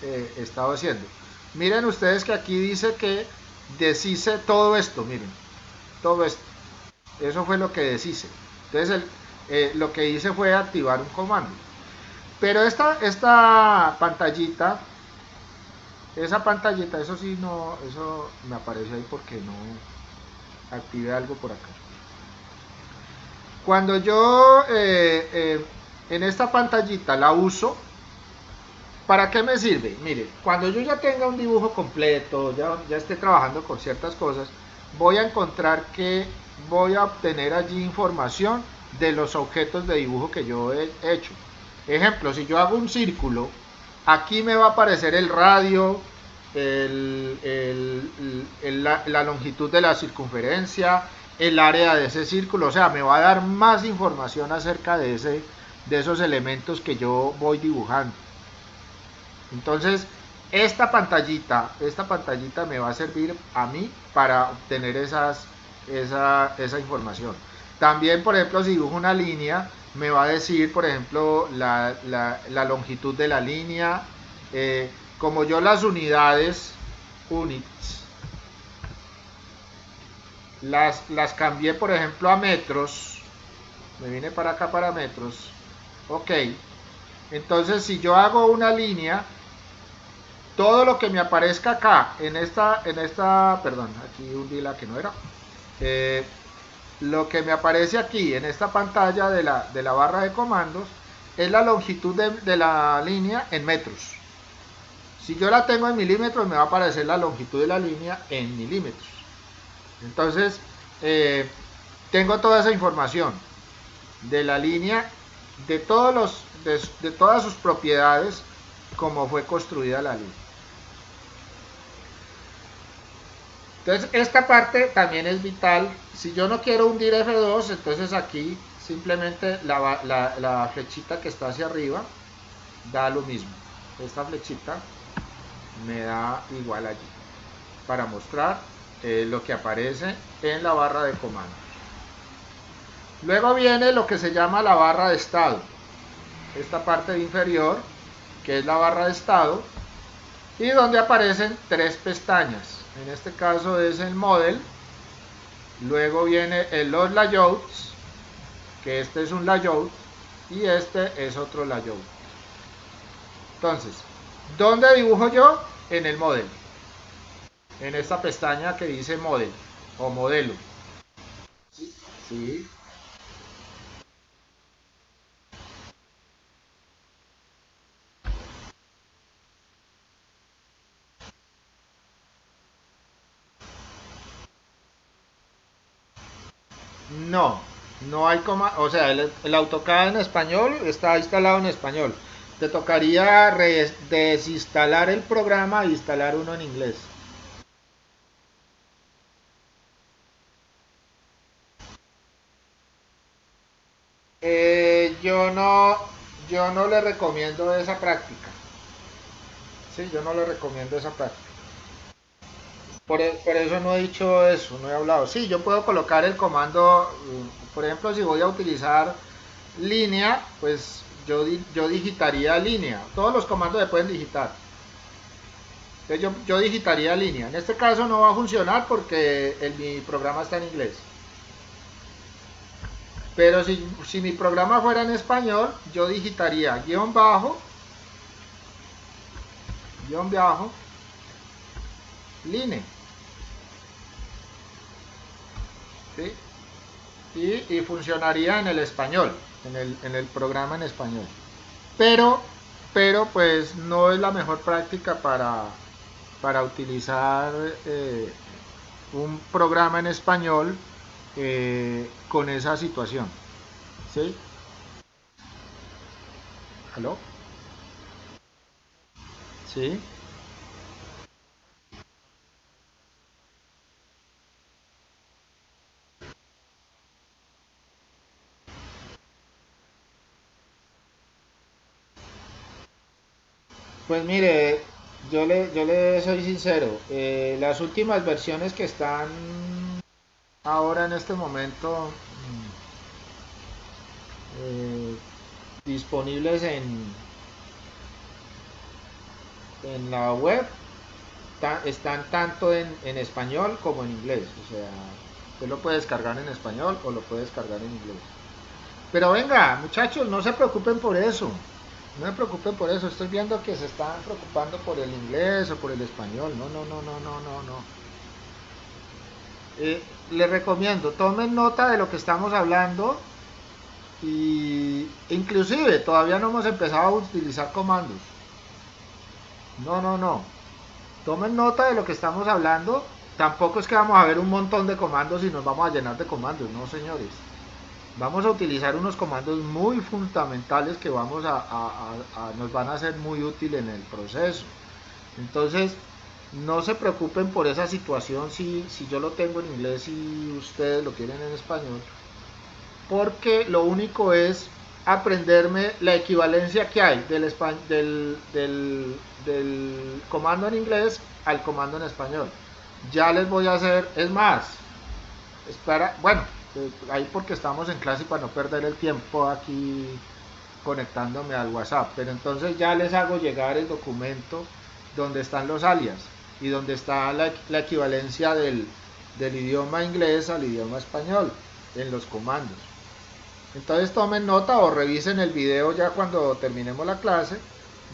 he estado haciendo. Miren ustedes que aquí dice que deshice todo esto, miren, todo esto. Eso fue lo que deshice. Entonces lo que hice fue activar un comando. Pero esta pantallita, esa pantallita, eso sí no, eso me aparece ahí porque no activé algo por acá. Cuando yo en esta pantallita la uso, ¿para qué me sirve? Mire, cuando yo ya tenga un dibujo completo, ya esté trabajando con ciertas cosas, voy a encontrar que voy a obtener allí información de los objetos de dibujo que yo he hecho. Ejemplo, si yo hago un círculo, aquí me va a aparecer el radio, la longitud de la circunferencia, el área de ese círculo, o sea, me va a dar más información acerca de esos elementos que yo voy dibujando. Entonces, esta pantallita me va a servir a mí para obtener esa información. También, por ejemplo, si dibujo una línea, me va a decir, por ejemplo, la longitud de la línea. Como yo las units, las cambié, por ejemplo, a metros. Me vine para acá para metros. Ok. Entonces, si yo hago una línea, todo lo que me aparezca acá, perdón, aquí hundí la que no era, lo que me aparece aquí en esta pantalla de la barra de comandos es la longitud de la línea en metros. Si yo la tengo en milímetros, me va a aparecer la longitud de la línea en milímetros. Entonces, tengo toda esa información de la línea, de todas sus propiedades, como fue construida la línea. Entonces, esta parte también es vital. Si yo no quiero hundir F2, entonces aquí simplemente la flechita que está hacia arriba da lo mismo. Esta flechita me da igual allí para mostrar lo que aparece en la barra de comandos. Luego viene lo que se llama la barra de estado. Esta parte inferior, que es la barra de estado, y donde aparecen tres pestañas. En este caso es el model, luego viene los layouts, que este es un layout y este es otro layout. Entonces, ¿dónde dibujo yo? En el model, en esta pestaña que dice model o modelo. Sí, sí. No, no hay o sea, el AutoCAD en español está instalado en español. Te tocaría desinstalar el programa e instalar uno en inglés. Yo no le recomiendo esa práctica. Sí, yo no le recomiendo esa práctica. Por eso no he dicho eso, no he hablado. Sí, yo puedo colocar el comando, por ejemplo, si voy a utilizar línea, pues yo digitaría línea. Todos los comandos se pueden digitar. Entonces yo digitaría línea. En este caso no va a funcionar porque mi programa está en inglés. Pero si mi programa fuera en español, yo digitaría guión bajo, line. ¿Sí? Y funcionaría en el español, en el programa en español. Pero, pero pues no es la mejor práctica para utilizar un programa en español con esa situación. ¿Sí? ¿Aló? ¿Sí? Pues mire, yo le soy sincero, las últimas versiones que están ahora en este momento eh, disponibles en la web, están tanto en español como en inglés. O sea, usted lo puede descargar en español o lo puede descargar en inglés. Pero venga, muchachos, no se preocupen por eso. No se preocupen por eso. Estoy viendo que se están preocupando por el inglés o por el español. No, no, no, no, no, no, no. Les recomiendo, tomen nota de lo que estamos hablando y inclusive todavía no hemos empezado a utilizar comandos. No, no, no. Tomen nota de lo que estamos hablando. Tampoco es que vamos a ver un montón de comandos y nos vamos a llenar de comandos, no señores. Vamos a utilizar unos comandos muy fundamentales que nos van a ser muy útiles en el proceso. Entonces, no se preocupen por esa situación si yo lo tengo en inglés y ustedes lo tienen en español, porque lo único es aprenderme la equivalencia que hay del comando en inglés al comando en español. Ya les voy a hacer, es más, espera, bueno, ahí porque estamos en clase y para no perder el tiempo aquí conectándome al WhatsApp, pero entonces ya les hago llegar el documento donde están los alias y donde está la equivalencia del idioma inglés al idioma español en los comandos. Entonces tomen nota o revisen el video ya cuando terminemos la clase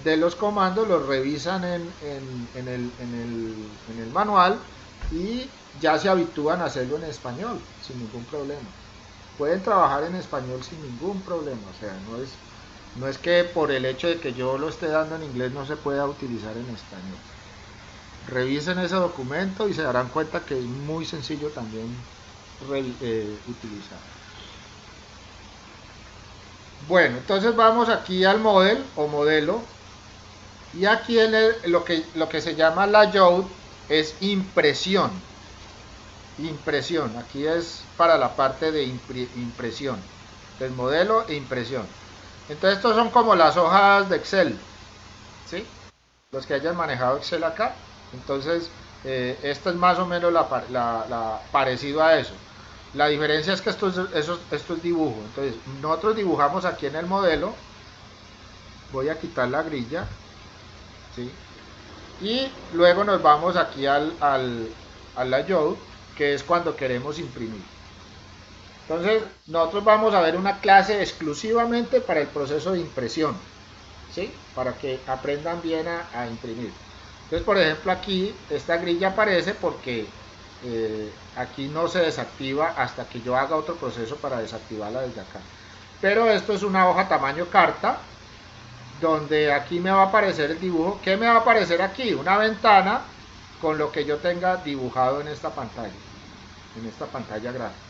de los comandos, los revisan en el manual y ya se habitúan a hacerlo en español sin ningún problema. Pueden trabajar en español sin ningún problema, o sea, no es que por el hecho de que yo lo esté dando en inglés no se pueda utilizar en español. Revisen ese documento y se darán cuenta que es muy sencillo también utilizar. Bueno, entonces vamos aquí al model o modelo y aquí lo que se llama layout es impresión. Impresión, aquí es para la parte de impresión, del modelo e impresión. Entonces estos son como las hojas de Excel, ¿sí? Los que hayan manejado Excel acá. Entonces esto es más o menos parecido a eso. La diferencia es que esto es dibujo. Entonces nosotros dibujamos aquí en el modelo. Voy a quitar la grilla, ¿sí? Y luego nos vamos aquí al layout, que es cuando queremos imprimir. Entonces nosotros vamos a ver una clase exclusivamente para el proceso de impresión, ¿sí? Para que aprendan bien a imprimir. Entonces, por ejemplo, aquí esta grilla aparece porque aquí no se desactiva hasta que yo haga otro proceso para desactivarla desde acá. Pero esto es una hoja tamaño carta, donde aquí me va a aparecer el dibujo. ¿Qué me va a aparecer aquí? Una ventana con lo que yo tenga dibujado en esta pantalla gráfica.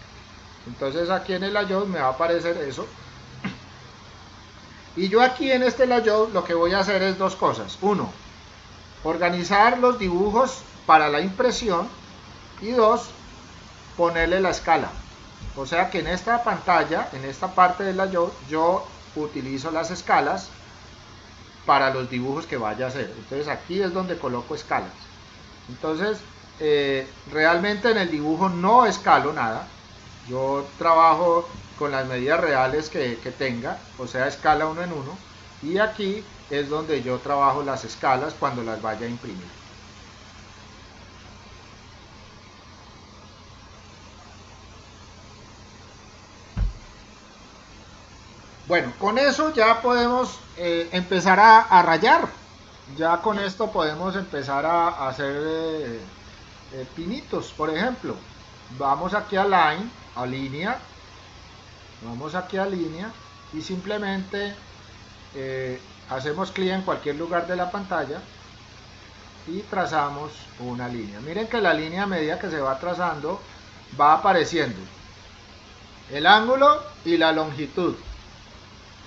Entonces aquí en el layout me va a aparecer eso. Y yo aquí en este layout lo que voy a hacer es dos cosas. Uno, organizar los dibujos para la impresión. Y dos, ponerle la escala. O sea que en esta pantalla, en esta parte del layout, yo utilizo las escalas para los dibujos que vaya a hacer. Entonces aquí es donde coloco escalas. Entonces realmente en el dibujo no escalo nada. Yo trabajo con las medidas reales que tenga, o sea, escala 1 en 1. Y aquí es donde yo trabajo las escalas cuando las vaya a imprimir. Bueno, con eso ya podemos empezar a rayar. Ya con esto podemos empezar a hacer pinitos, por ejemplo. Vamos aquí a line, a línea. Vamos aquí a línea y simplemente hacemos clic en cualquier lugar de la pantalla y trazamos una línea. Miren que la línea a medida que se va trazando va apareciendo el ángulo y la longitud,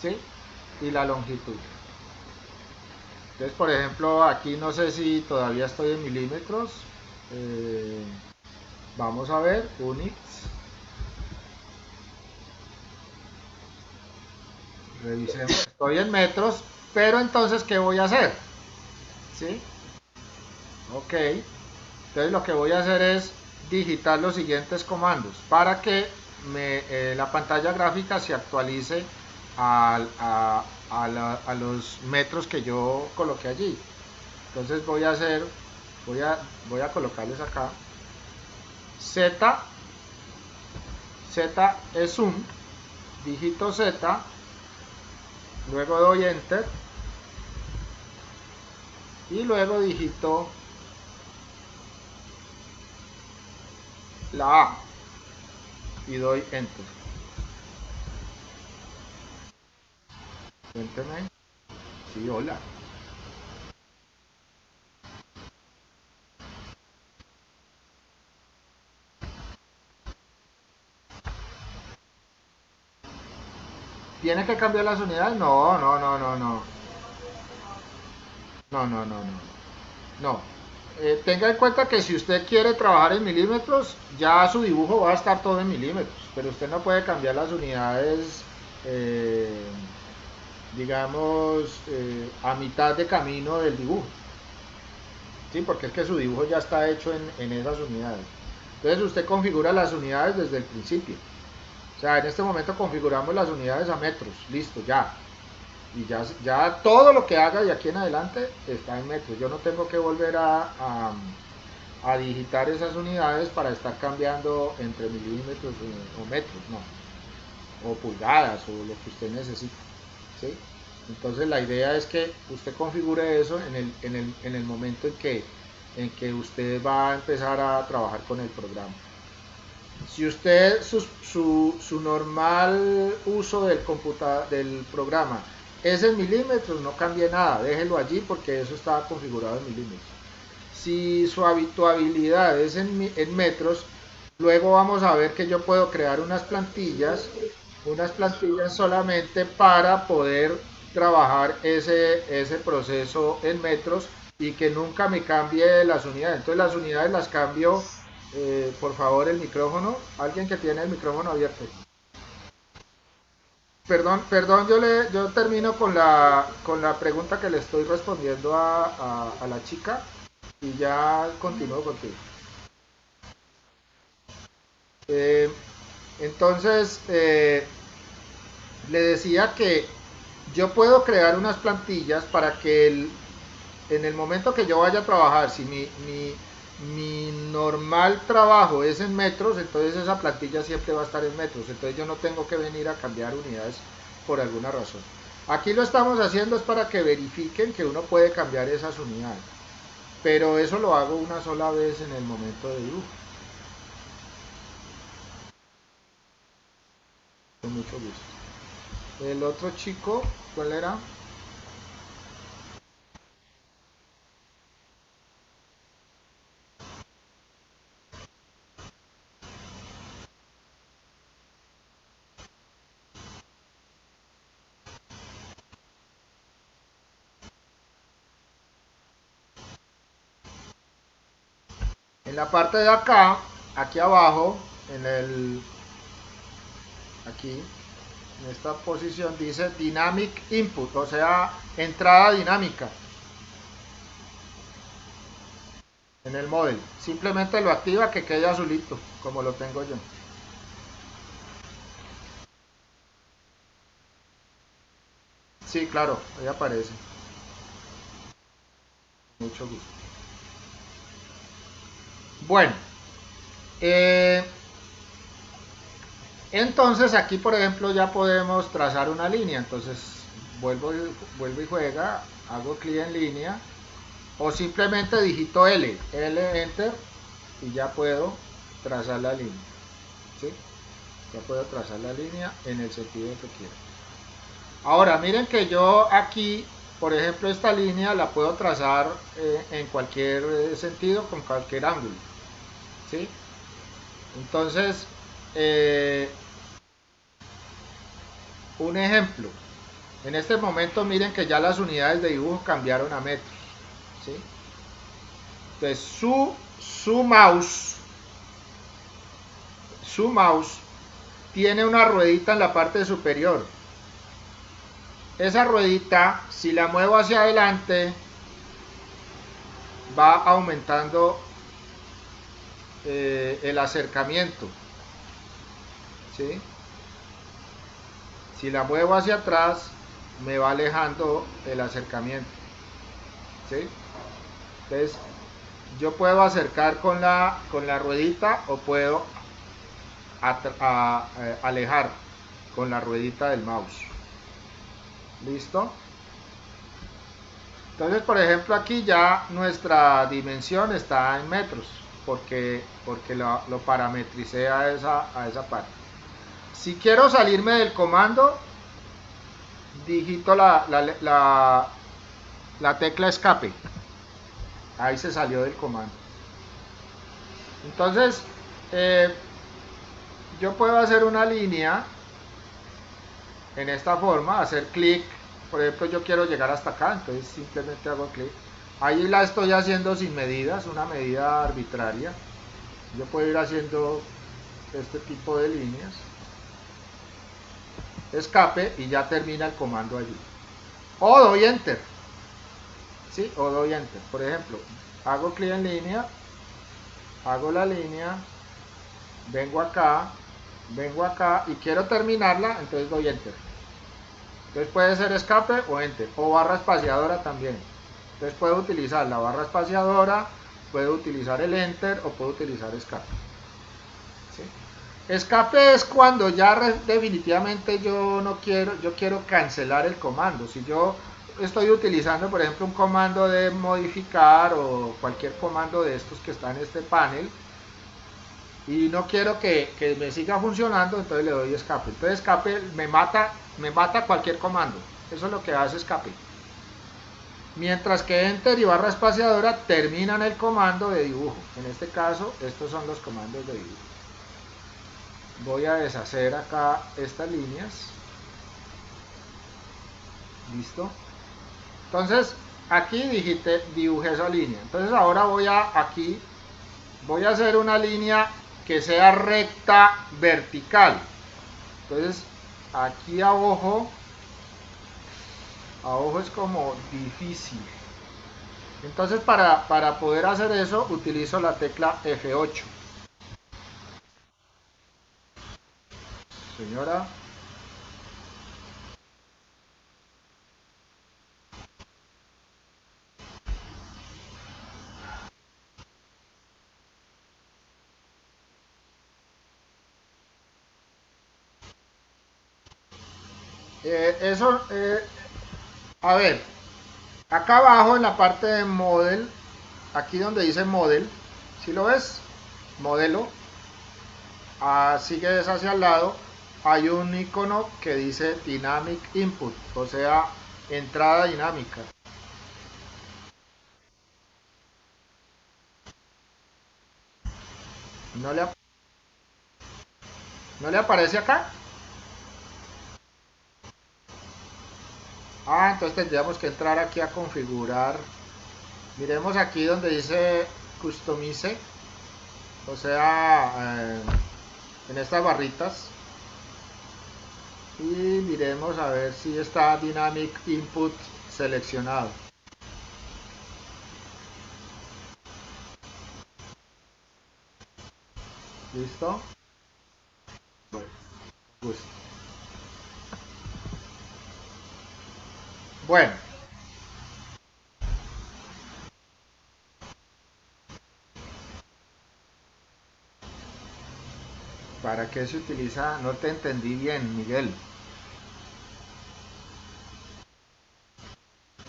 ¿sí? Y la longitud. Entonces, por ejemplo, aquí no sé si todavía estoy en milímetros. Vamos a ver, units. Revisemos, estoy en metros, pero entonces, ¿qué voy a hacer? ¿Sí? Ok. Entonces lo que voy a hacer es digitar los siguientes comandos para que la pantalla gráfica se actualice a los metros que yo coloqué allí. Entonces voy a hacer voy a colocarles acá. Z es un dígito Z, luego doy enter y luego digito la A y doy enter. Cuénteme. Sí, hola. ¿Tiene que cambiar las unidades? No, no, no, no, no. No, no, no, no. No. Tenga en cuenta que si usted quiere trabajar en milímetros, ya su dibujo va a estar todo en milímetros, pero usted no puede cambiar las unidades, eh, digamos, a mitad de camino del dibujo. Sí, porque es que su dibujo ya está hecho en esas unidades. Entonces usted configura las unidades desde el principio. O sea, en este momento configuramos las unidades a metros, listo, ya. Y ya todo lo que haga de aquí en adelante está en metros. Yo no tengo que volver a digitar esas unidades para estar cambiando entre milímetros o metros, no. O pulgadas o lo que usted necesite. ¿Sí? Entonces la idea es que usted configure eso en el momento en que usted va a empezar a trabajar con el programa. Si usted su normal uso del programa es en milímetros, no cambie nada, déjelo allí porque eso está configurado en milímetros. Si su habituabilidad es en metros, luego vamos a ver que yo puedo crear unas plantillas solamente para poder trabajar ese proceso en metros y que nunca me cambie las unidades. Entonces las unidades las cambio, por favor, el micrófono. Alguien que tiene el micrófono abierto. Perdón, perdón, yo termino con la pregunta que le estoy respondiendo a la chica y ya continúo contigo. Eh, entonces, le decía que yo puedo crear unas plantillas para que en el momento que yo vaya a trabajar, si mi normal trabajo es en metros, entonces esa plantilla siempre va a estar en metros, entonces yo no tengo que venir a cambiar unidades por alguna razón. Aquí lo estamos haciendo es para que verifiquen que uno puede cambiar esas unidades, pero eso lo hago una sola vez en el momento de dibujo. Con mucho gusto. El otro chico, ¿cuál era? En la parte de acá, aquí abajo, aquí, en esta posición dice Dynamic Input, o sea, entrada dinámica en el model. Simplemente lo activa que quede azulito, como lo tengo yo. Sí, claro, ahí aparece. Mucho gusto. Bueno, eh, entonces aquí por ejemplo ya podemos trazar una línea. Entonces vuelvo y juega, hago clic en línea o simplemente digito L enter y ya puedo trazar la línea. ¿Sí? Ya puedo trazar la línea en el sentido que quiero. Ahora miren que yo aquí, por ejemplo, esta línea la puedo trazar en cualquier sentido, con cualquier ángulo. ¿Sí? Entonces, eh, un ejemplo. En este momento miren que ya las unidades de dibujo cambiaron a metros. ¿Sí? Entonces su mouse tiene una ruedita en la parte superior. Esa ruedita, si la muevo hacia adelante, va aumentando el acercamiento. ¿Sí? Si la muevo hacia atrás, me va alejando el acercamiento. ¿Sí? Entonces, yo puedo acercar con la ruedita o puedo alejar con la ruedita del mouse. ¿Listo? Entonces, por ejemplo, aquí ya nuestra dimensión está en metros, porque lo parametricé a esa parte. Si quiero salirme del comando, digito la tecla escape. Ahí se salió del comando. Entonces, yo puedo hacer una línea en esta forma, hacer clic. Por ejemplo, yo quiero llegar hasta acá, entonces simplemente hago clic. Ahí la estoy haciendo sin medidas, una medida arbitraria. Yo puedo ir haciendo este tipo de líneas. Escape y ya termina el comando allí. O doy enter. ¿Sí? O doy enter. Por ejemplo, hago clic en línea, hago la línea, vengo acá y quiero terminarla, entonces doy enter. Entonces puede ser escape o enter, o barra espaciadora también. Entonces puedo utilizar la barra espaciadora, puedo utilizar el enter o puedo utilizar escape. ¿Sí? Escape es cuando ya definitivamente yo quiero cancelar el comando. Si yo estoy utilizando, por ejemplo, un comando de modificar o cualquier comando de estos que está en este panel, y no quiero que me siga funcionando, entonces le doy escape. Entonces escape me mata cualquier comando. Eso es lo que hace escape. Mientras que enter y barra espaciadora terminan el comando de dibujo. En este caso, estos son los comandos de dibujo. Voy a deshacer acá estas líneas. Listo. Entonces, aquí dibujé esa línea. Entonces ahora voy a hacer una línea que sea recta vertical. Entonces aquí a ojo es como difícil. Entonces para poder hacer eso utilizo la tecla F8. Señora. A ver, acá abajo en la parte de model, aquí donde dice model, ¿sí lo ves? Modelo, sigue hacia el lado, hay un icono que dice Dynamic Input, o sea, entrada dinámica. ¿No le aparece acá? Entonces tendríamos que entrar aquí a configurar. Miremos aquí donde dice Customize, o sea, en estas barritas. Y miremos a ver si está Dynamic Input seleccionado. ¿Listo? Bueno. ¿Para qué se utiliza? No te entendí bien, Miguel.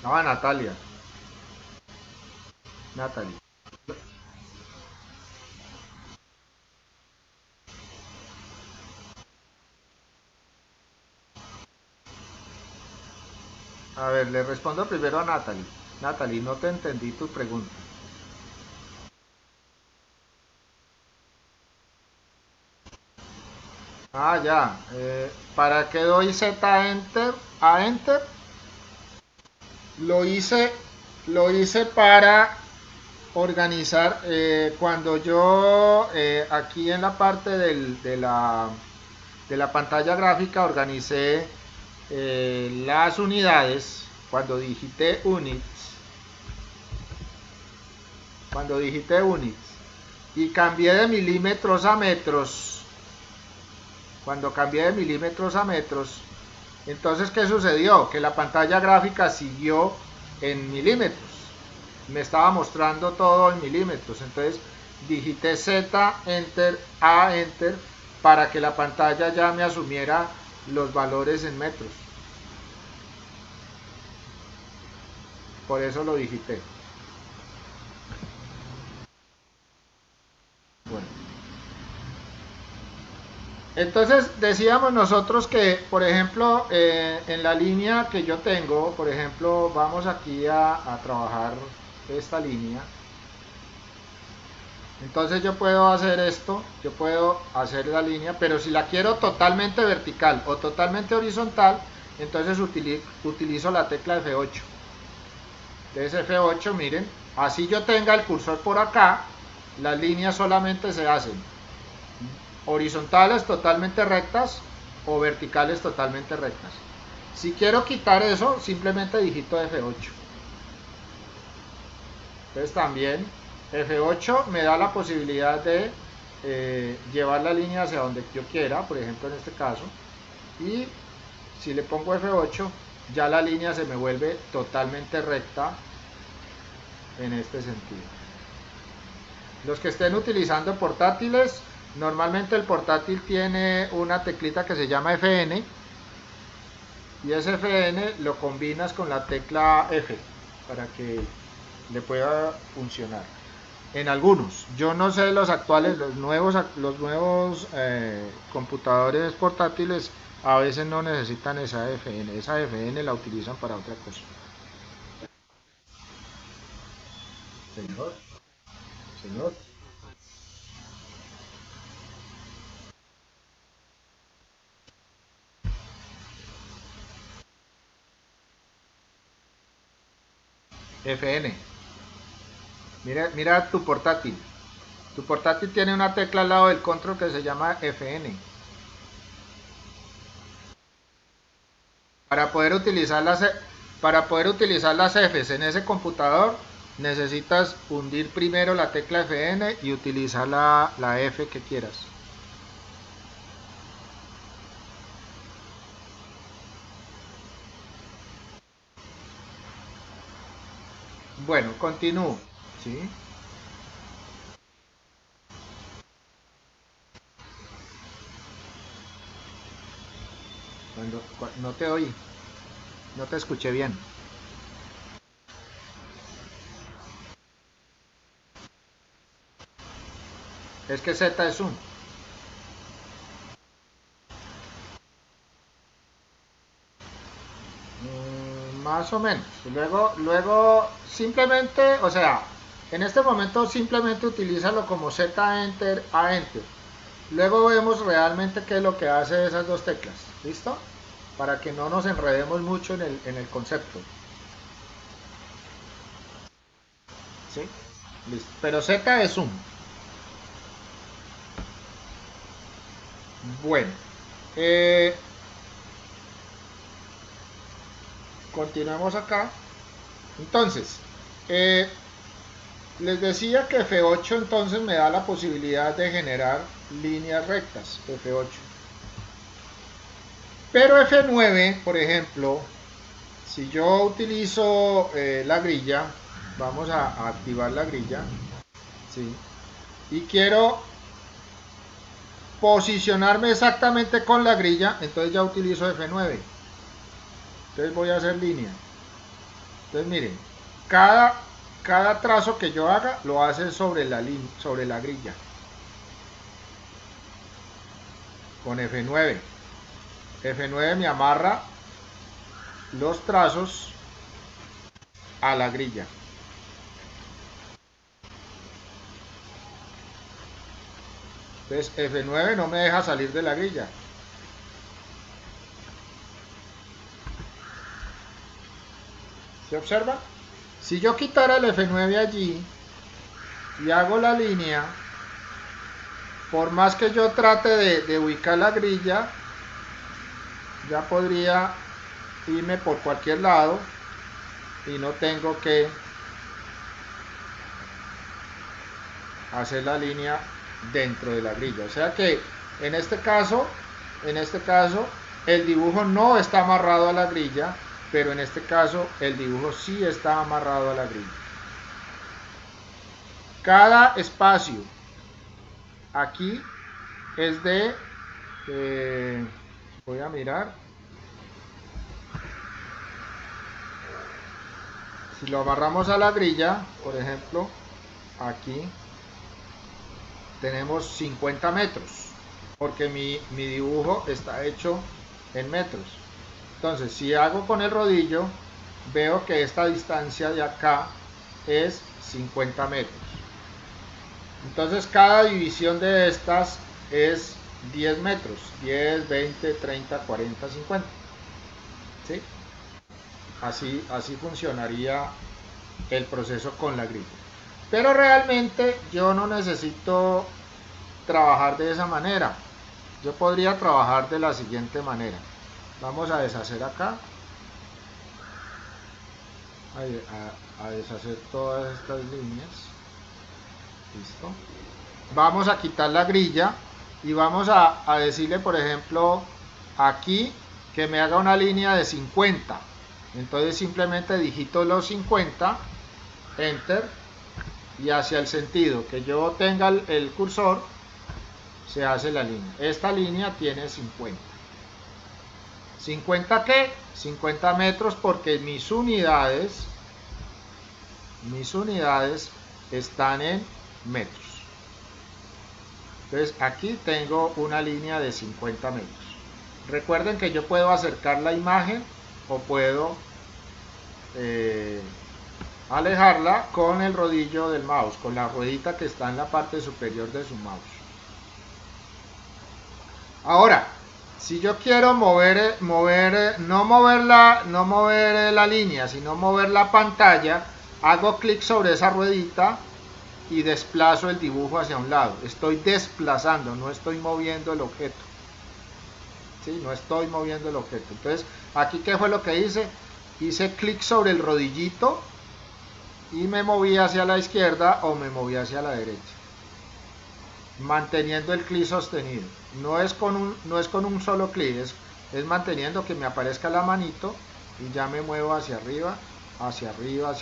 No, Natalia. Natalie. A ver, le respondo primero a Natalie. Natalie, no te entendí tu pregunta. Ya. ¿Para qué doy Z Enter? A Enter. Lo hice para organizar. Cuando yo aquí en la parte de la pantalla gráfica organicé las unidades. Cuando digité units y cambié de milímetros a metros, cuando cambié de milímetros a metros, entonces ¿qué sucedió? Que la pantalla gráfica siguió en milímetros. me estaba mostrando todo en milímetros. Entonces digité Z, Enter, A, Enter, para que la pantalla ya me asumiera los valores en metros. Por eso lo digité. Bueno. Entonces decíamos nosotros que, por ejemplo, en la línea que yo tengo, por ejemplo, vamos aquí a trabajar esta línea. Entonces yo puedo hacer esto, yo puedo hacer la línea, pero si la quiero totalmente vertical o totalmente horizontal, entonces utilizo la tecla F8. Entonces F8, miren, así yo tenga el cursor por acá, las líneas solamente se hacen horizontales totalmente rectas o verticales totalmente rectas. Si quiero quitar eso, simplemente digito F8. Entonces también F8 me da la posibilidad de llevar la línea hacia donde yo quiera, por ejemplo en este caso, y si le pongo F8 ya la línea se me vuelve totalmente recta en este sentido. Los que estén utilizando portátiles, normalmente el portátil tiene una teclita que se llama FN, y ese FN lo combinas con la tecla F para que le pueda funcionar. En algunos, yo no sé los actuales, los nuevos computadores portátiles a veces no necesitan esa FN la utilizan para otra cosa. Señor, señor. FN. Mira, mira tu portátil. Tu portátil tiene una tecla al lado del control que se llama FN. Para poder utilizar las Fs en ese computador, necesitas hundir primero la tecla FN y utilizar la F que quieras. Bueno, continúo. ¿Sí? No te oí, no te escuché bien. Es que Z es zoom. Más o menos. Luego simplemente, o sea, en este momento simplemente utilízalo como Z Enter A Enter. Luego vemos realmente qué es lo que hace esas dos teclas. ¿Listo? Para que no nos enredemos mucho en el concepto. ¿Sí? Listo. Pero Z es zoom. Bueno. Continuemos acá. Entonces, les decía que F8 entonces me da la posibilidad de generar líneas rectas. F8. Pero F9, por ejemplo, si yo utilizo la grilla, vamos a activar la grilla, ¿sí? Y quiero posicionarme exactamente con la grilla, entonces ya utilizo F9. Entonces voy a hacer línea. Entonces miren, cada trazo que yo haga lo hace sobre la grilla. Con F9. F9 me amarra los trazos a la grilla. Entonces F9 no me deja salir de la grilla. ¿Se observa? Si yo quitara el F9 allí y hago la línea, por más que yo trate de ubicar la grilla, ya podría irme por cualquier lado y no tengo que hacer la línea dentro de la grilla. O sea que en este caso el dibujo no está amarrado a la grilla, pero en este caso el dibujo sí está amarrado a la grilla. Cada espacio aquí es de, voy a mirar, si lo amarramos a la grilla, por ejemplo, aquí tenemos 50 metros, porque mi dibujo está hecho en metros. Entonces, si hago con el rodillo, veo que esta distancia de acá es 50 metros. Entonces, cada división de estas es 10 metros, 10, 20, 30, 40, 50. ¿Sí? Así funcionaría el proceso con la grilla. Pero realmente yo no necesito trabajar de esa manera. Yo podría trabajar de la siguiente manera. Vamos a deshacer acá. A deshacer todas estas líneas. Listo. Vamos a quitar la grilla y vamos a decirle, por ejemplo, aquí que me haga una línea de 50. Entonces simplemente digito los 50, enter, y hacia el sentido que yo tenga el cursor se hace la línea. Esta línea tiene 50. ¿50 qué? 50 metros, porque mis unidades están en metros. Entonces aquí tengo una línea de 50 metros. Recuerden que yo puedo acercar la imagen o puedo alejarla con el rodillo del mouse, con la ruedita que está en la parte superior de su mouse. Ahora, si yo quiero no mover la línea, sino mover la pantalla, hago clic sobre esa ruedita y desplazo el dibujo hacia un lado. Estoy desplazando, no estoy moviendo el objeto. ¿Sí? No estoy moviendo el objeto. Entonces, aquí, ¿qué fue lo que hice? Hice clic sobre el rodillito y me moví hacia la izquierda o me moví hacia la derecha, manteniendo el clic sostenido. No es con un solo clic, es manteniendo que me aparezca la manito y ya me muevo hacia arriba, hacia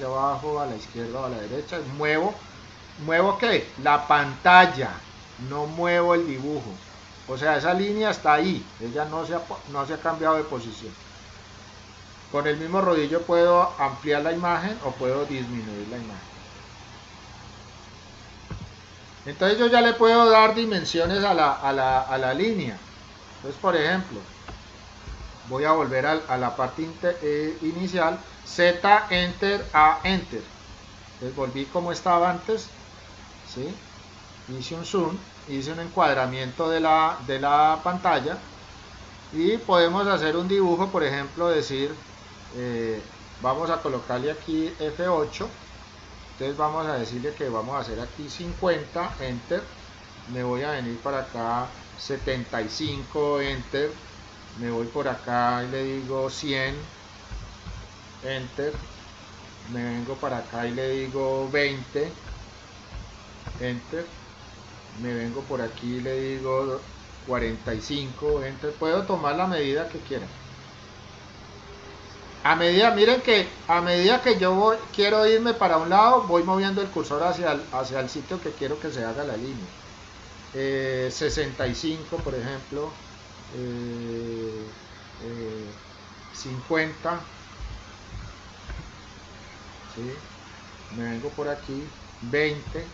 abajo, a la izquierda o a la derecha. ¿Muevo qué? La pantalla, no muevo el dibujo. O sea, esa línea está ahí, ella no se ha cambiado de posición. Con el mismo rodillo puedo ampliar la imagen o puedo disminuir la imagen. Entonces yo ya le puedo dar dimensiones a la línea. Entonces, por ejemplo, voy a volver a la parte inicial, Z, Enter, A, Enter. Entonces volví como estaba antes, ¿sí? Hice un zoom, hice un encuadramiento de la pantalla y podemos hacer un dibujo, por ejemplo, decir, vamos a colocarle aquí F8. Entonces vamos a decirle que vamos a hacer aquí 50, enter, me voy a venir para acá 75, enter, me voy por acá y le digo 100, enter, me vengo para acá y le digo 20, enter, me vengo por aquí y le digo 45, enter. Puedo tomar la medida que quiera. Miren que a medida que yo quiero irme para un lado, voy moviendo el cursor hacia el sitio que quiero que se haga la línea. 65, por ejemplo, 50, ¿sí? Me vengo por aquí, 20,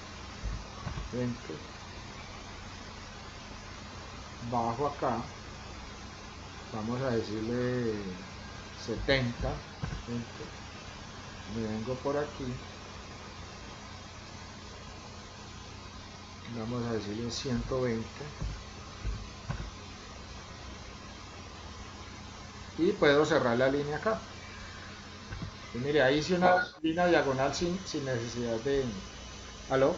bajo acá, vamos a decirle 70, 20, me vengo por aquí, vamos a decirle 120 y puedo cerrar la línea acá. Y mire, ahí hice una línea diagonal sin necesidad de... ¿Aló?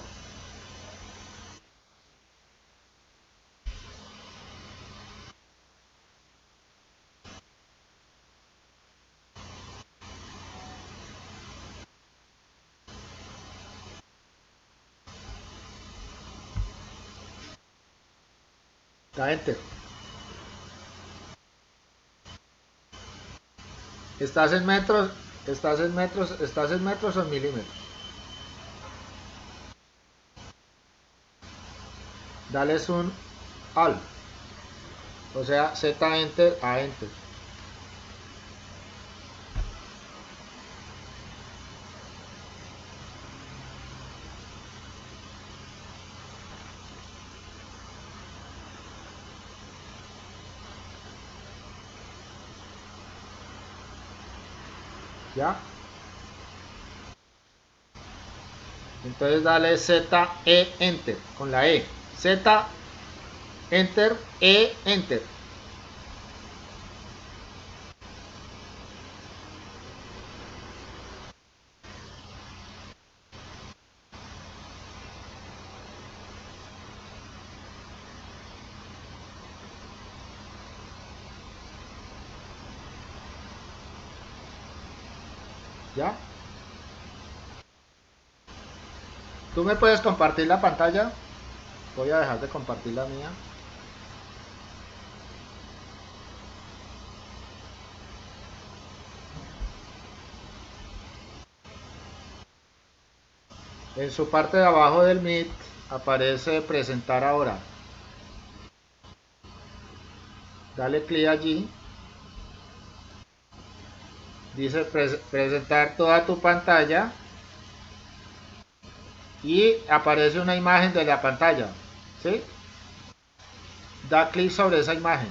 La enter. ¿Estás en metros? ¿Estás en metros o en milímetros? dales un Alt, o sea, Z Enter a Enter. ¿Ya? Entonces dale Z, E, Enter, con la E. Z, Enter, E, Enter. ¿Ya? ¿Tú me puedes compartir la pantalla? Voy a dejar de compartir la mía. En su parte de abajo del Meet aparece presentar ahora. Dale clic allí. Dice presentar toda tu pantalla. Y aparece una imagen de la pantalla. ¿Sí? Da clic sobre esa imagen.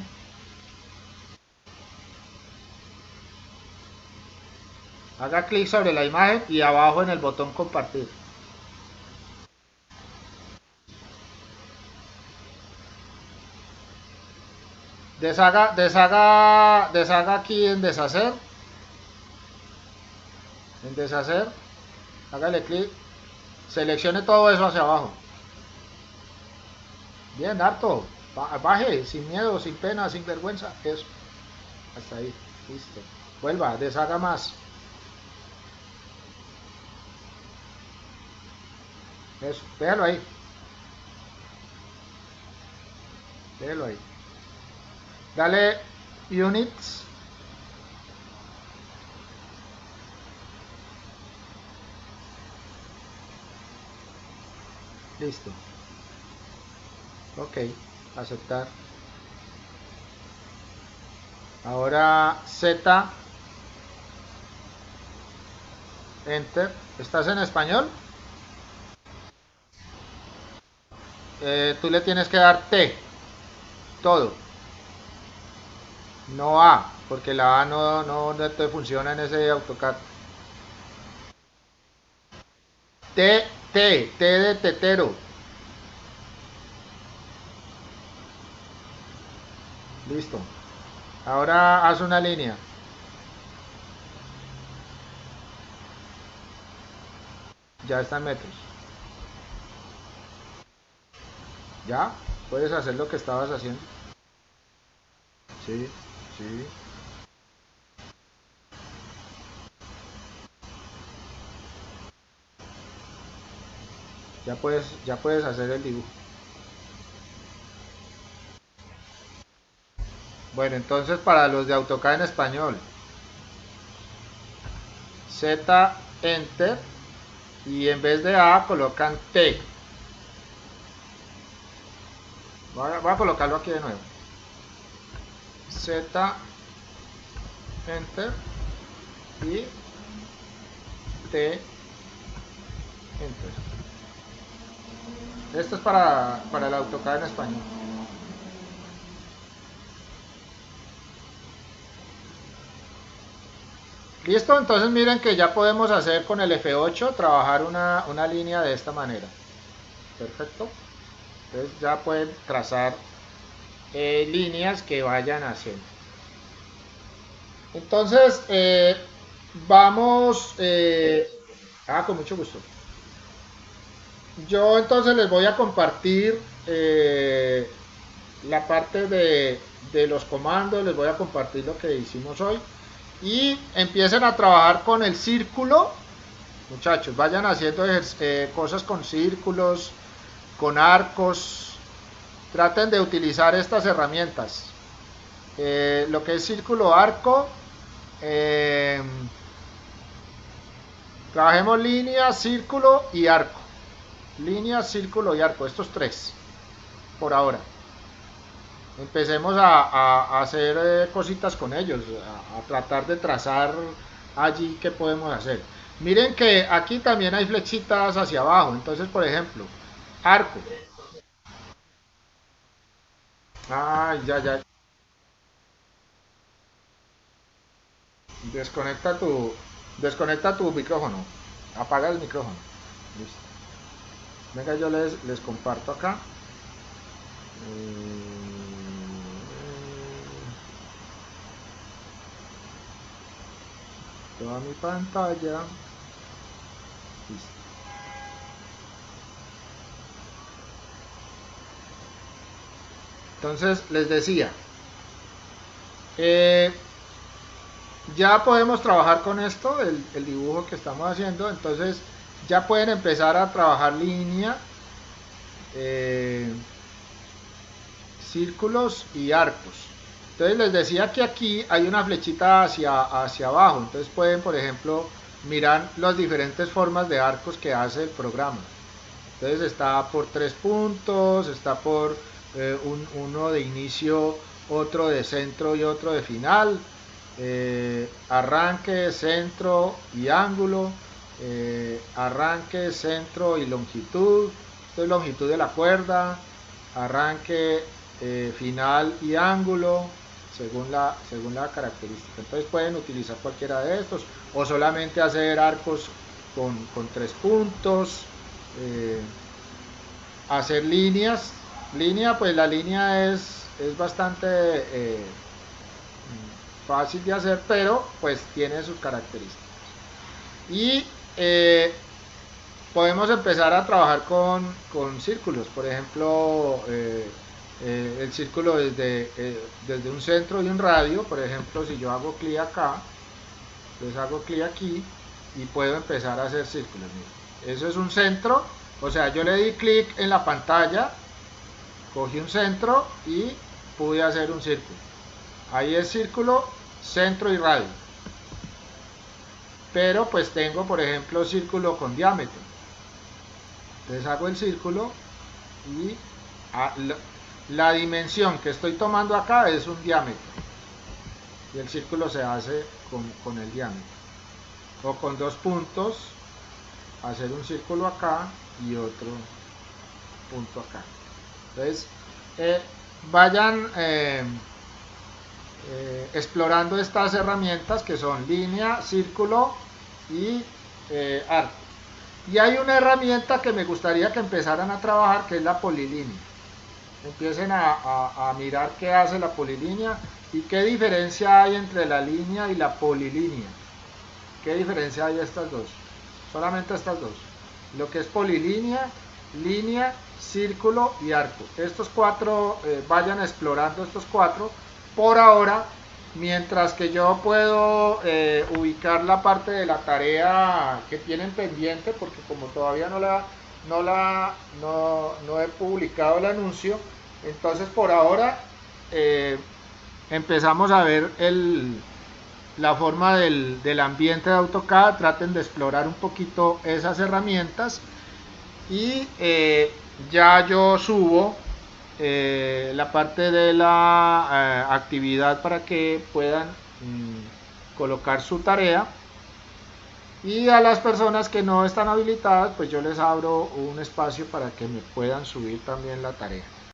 Haga clic sobre la imagen y abajo en el botón compartir. Deshaga aquí en deshacer. En deshacer. Hágale clic. Seleccione todo eso hacia abajo. Bien, harto. Baje, sin miedo, sin pena, sin vergüenza. Eso. Hasta ahí. Listo. Vuelva, deshaga más. Eso. Déjalo ahí. Déjalo ahí. Dale Units. Listo. Ok. Aceptar. Ahora Z. Enter. ¿Estás en español? Tú le tienes que dar T. Todo. No A. Porque la A no te funciona en ese AutoCAD. T, T de tetero. Listo. Ahora haz una línea. Ya está en metros. ¿Ya? ¿Puedes hacer lo que estabas haciendo? Sí, sí. Ya puedes hacer el dibujo. Bueno, entonces para los de AutoCAD en español, Z, Enter, y en vez de A colocan T. Voy a colocarlo aquí de nuevo. Z, Enter y T, Enter. Esto es para el AutoCAD en español. Listo, entonces miren que ya podemos hacer con el F8, trabajar una línea de esta manera. Perfecto. Entonces ya pueden trazar líneas que vayan haciendo. Entonces, vamos... con mucho gusto. Yo entonces les voy a compartir la parte de los comandos, les voy a compartir lo que hicimos hoy. Y empiecen a trabajar con el círculo. Muchachos, vayan haciendo cosas con círculos, con arcos. Traten de utilizar estas herramientas. Lo que es círculo, arco. Trabajemos línea, círculo y arco. Línea, círculo y arco, estos tres. por ahora. Empecemos a hacer cositas con ellos, a tratar de trazar allí qué podemos hacer. Miren que aquí también hay flechitas hacia abajo, entonces por ejemplo, arco. Ah, ya, ya. Desconecta desconecta tu micrófono. Apaga el micrófono. Listo. Venga, yo les comparto acá. Toda mi pantalla. Listo. Entonces les decía, eh, ya podemos trabajar con esto, el dibujo que estamos haciendo. Entonces ya pueden empezar a trabajar línea, círculos y arcos. Entonces les decía que aquí hay una flechita hacia abajo. Entonces pueden, por ejemplo, mirar las diferentes formas de arcos que hace el programa. Entonces está por 3 puntos, está por uno de inicio, otro de centro y otro de final. Arranque, centro y ángulo. Arranque, centro y longitud. Esto es longitud de la cuerda. Arranque, final y ángulo según la característica. Entonces pueden utilizar cualquiera de estos o solamente hacer arcos con 3 puntos. Hacer líneas. Pues la línea es bastante fácil de hacer, pero pues tiene sus características. Y podemos empezar a trabajar con círculos. Por ejemplo, el círculo desde un centro y un radio. Por ejemplo, si yo hago clic acá, entonces hago clic aquí y puedo empezar a hacer círculos. Miren, eso es un centro. O sea, yo le di clic en la pantalla, cogí un centro y pude hacer un círculo. Ahí es círculo, centro y radio. Pero pues tengo, por ejemplo, círculo con diámetro. Entonces hago el círculo y la dimensión que estoy tomando acá es un diámetro. Y el círculo se hace con el diámetro. O con 2 puntos, hacer un círculo acá y otro punto acá. Entonces, vayan explorando estas herramientas que son línea, círculo y arco. Y hay una herramienta que me gustaría que empezaran a trabajar, que es la polilínea. Empiecen a mirar qué hace la polilínea y qué diferencia hay entre la línea y la polilínea. ¿Qué diferencia hay estas dos? Solamente estas dos. Lo que es polilínea, línea, círculo y arco. Estos 4, vayan explorando estos 4 por ahora, mientras que yo puedo ubicar la parte de la tarea que tienen pendiente, porque como todavía no he publicado el anuncio. Entonces por ahora empezamos a ver la forma del ambiente de AutoCAD. Traten de explorar un poquito esas herramientas y ya yo subo la parte de la actividad para que puedan colocar su tarea, y a las personas que no están habilitadas pues yo les abro un espacio para que me puedan subir también la tarea.